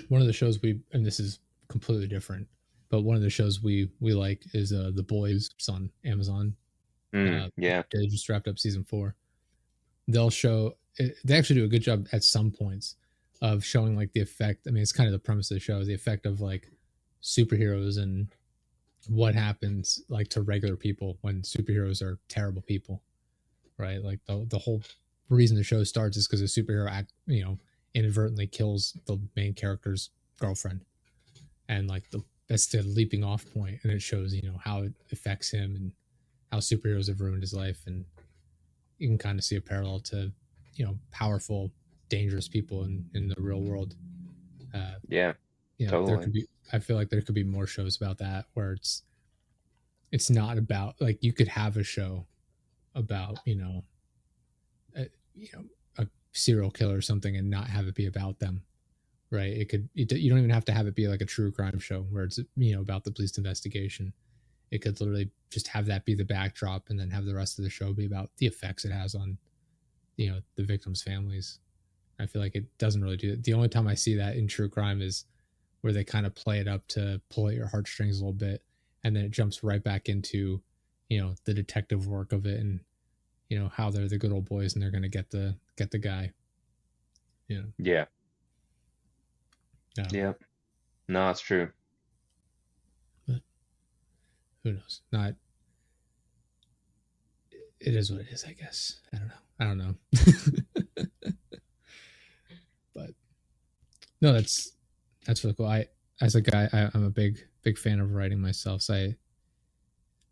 one of the shows and this is completely different, but one of the shows we like is The Boys. It's on Amazon. Yeah, They just wrapped up season 4. They'll show they actually do a good job at some points of showing like the effect. I mean, it's kind of the premise of the show, the effect of like superheroes and what happens like to regular people when superheroes are terrible people, right? Like the whole reason the show starts is because a superhero inadvertently kills the main character's girlfriend, and like that's the leaping off point, and it shows how it affects him and how superheroes have ruined his life, and you can kind of see a parallel to powerful, dangerous people in the real world. Uh, yeah, there totally. could be. I feel like there could be more shows about that where it's not about like you could have a show about a, a serial killer or something and not have it be about them, right? You don't even have to have it be like a true crime show where it's about the police investigation. It could literally just have that be the backdrop and then have the rest of the show be about the effects it has on the victims' families. I feel like it doesn't really do that. The only time I see that in true crime is where they kind of play it up to pull at your heartstrings a little bit, and then it jumps right back into the detective work of it, and how they're the good old boys and they're going to get the guy. you know Yeah, um, yeah. No, it's true. but who knows, not it is what it is, I guess. I don't know. But no, that's really cool. As a guy, I'm a big fan of writing myself, so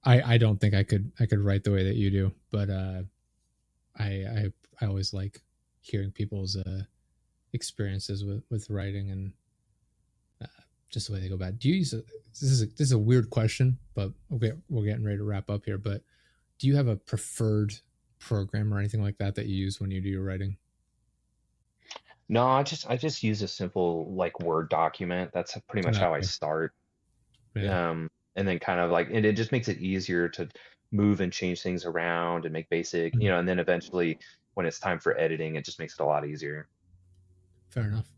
I don't think I could write the way that you do, but I always like hearing people's experiences with writing and uh, just the way they go about it. Do you use this is a weird question, but we're getting ready to wrap up here. But do you have a preferred program or anything like that that you use when you do your writing? No, I just use a simple like Word document. That's pretty much how I Okay. start. Yeah. And then kind of like, and it just makes it easier to move and change things around and make basic, Mhm. and then eventually when it's time for editing, it just makes it a lot easier. Fair enough.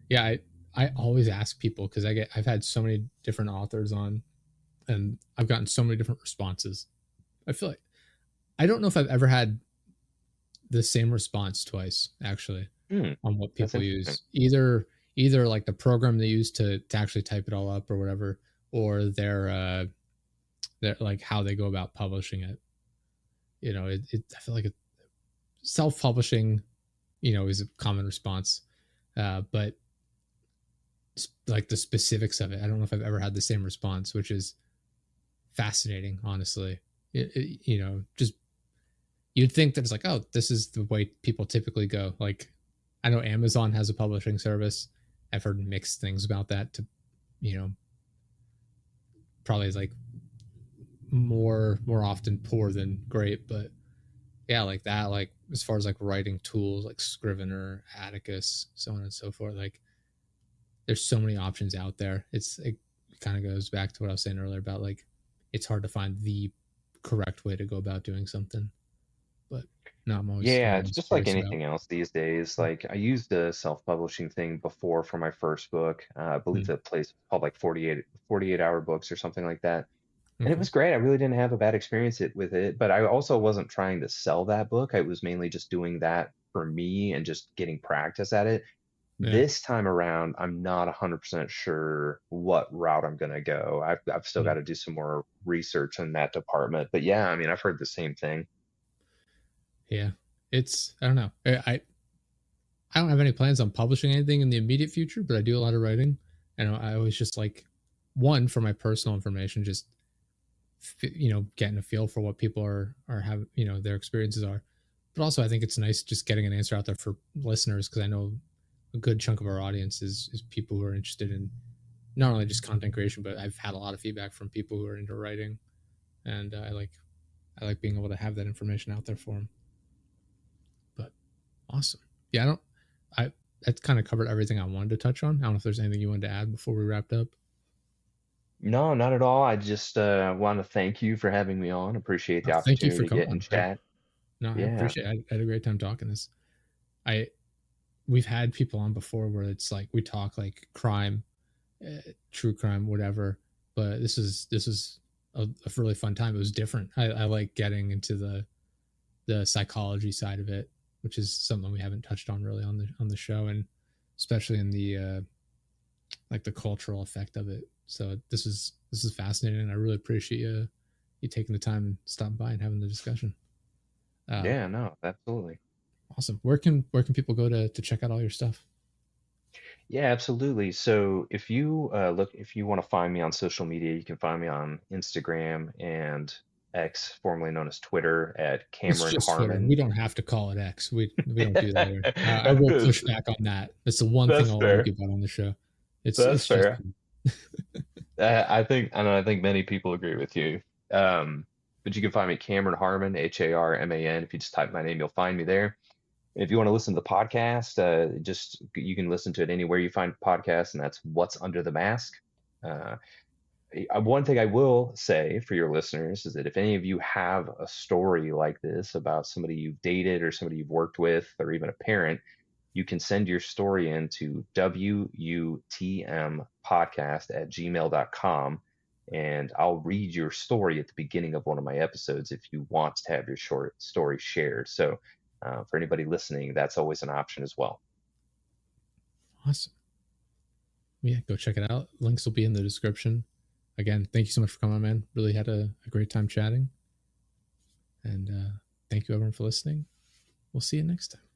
Yeah, I always ask people because I've had so many different authors on, and I've gotten so many different responses. I feel like I don't know if I've ever had the same response twice actually Hmm, on what that's people interesting. use. Either like the program they use to actually type it all up or whatever, or their like how they go about publishing it. I feel like self publishing, is a common response, but like the specifics of it, I don't know if I've ever had the same response, which is fascinating, honestly. Just you'd think that it's like, oh, this is the way people typically go. Like, I know Amazon has a publishing service. I've heard mixed things about that. To you know, probably like more often poor than great, but yeah, like that. Like as far as like writing tools, like Scrivener, Atticus, so on and so forth. Like, there's so many options out there. It kind of goes back to what I was saying earlier about like it's hard to find the correct way to go about doing something. But no, I'm Yeah, it's always just like curious about. anything else these days. Like I used the self-publishing thing before for my first book. I believe Hmm, the place was called like 48 hour books or something like that. And it okay. was great. I really didn't have a bad experience with it, but I also wasn't trying to sell that book. I was mainly just doing that for me and just getting practice at it. Yeah. This time around, I'm not 100% sure what route I'm going to go. I've still got Hmm. to do some more research in that department. But yeah, I mean, I've heard the same thing. Yeah. It's I don't know. I don't have any plans on publishing anything in the immediate future, but I do a lot of writing, and I always just like one for my personal information, just getting a feel for what people are have their experiences are, but also I think it's nice just getting an answer out there for listeners because I know a good chunk of our audience is people who are interested in not only just content creation, but I've had a lot of feedback from people who are into writing, and I like being able to have that information out there for them. But awesome. Yeah, I don't. I That kind of covered everything I wanted to touch on. I don't know if there's anything you wanted to add before we wrapped up. No, not at all. I just want to thank you for having me on. Appreciate the Thank you opportunity for to coming get and on. chat. No, I Yeah. appreciate it. I had a great time talking this. I We've had people on before where it's like we talk like crime, true crime, whatever. But this is a really fun time. It was different. I like getting into the psychology side of it, which is something we haven't touched on really on the show, and especially in the like the cultural effect of it. So this is fascinating, and I really appreciate you taking the time and stopping by and having the discussion. Uh, Yeah, no, absolutely. awesome. Where can people go to check out all your stuff? Yeah, absolutely. So if you want to find me on social media, you can find me on Instagram and X, formerly known as Twitter, at It's Cameron just Twitter. Harmon. We don't have to call it X. We don't do that here. I will That's push back on that. That's the one thing that's I'll fair. argue about on the show. That's It's just fair. I think many people agree with you. Um, but you can find me Cameron Harmon, Harman. If you just type my name, you'll find me there. If you want to listen to the podcast, just you can listen to it anywhere you find podcasts, and that's What's Under the Mask. Uh, one thing I will say for your listeners is that if any of you have a story like this about somebody you've dated or somebody you've worked with or even a parent, you can send your story in to wutmpodcast@gmail.com, and I'll read your story at the beginning of one of my episodes if you want to have your short story shared. So for anybody listening, that's always an option as well. awesome. Yeah, go check it out. Links will be in the description. Again, thank you so much for coming on, man. Really had a great time chatting. And thank you everyone for listening. We'll see you next time.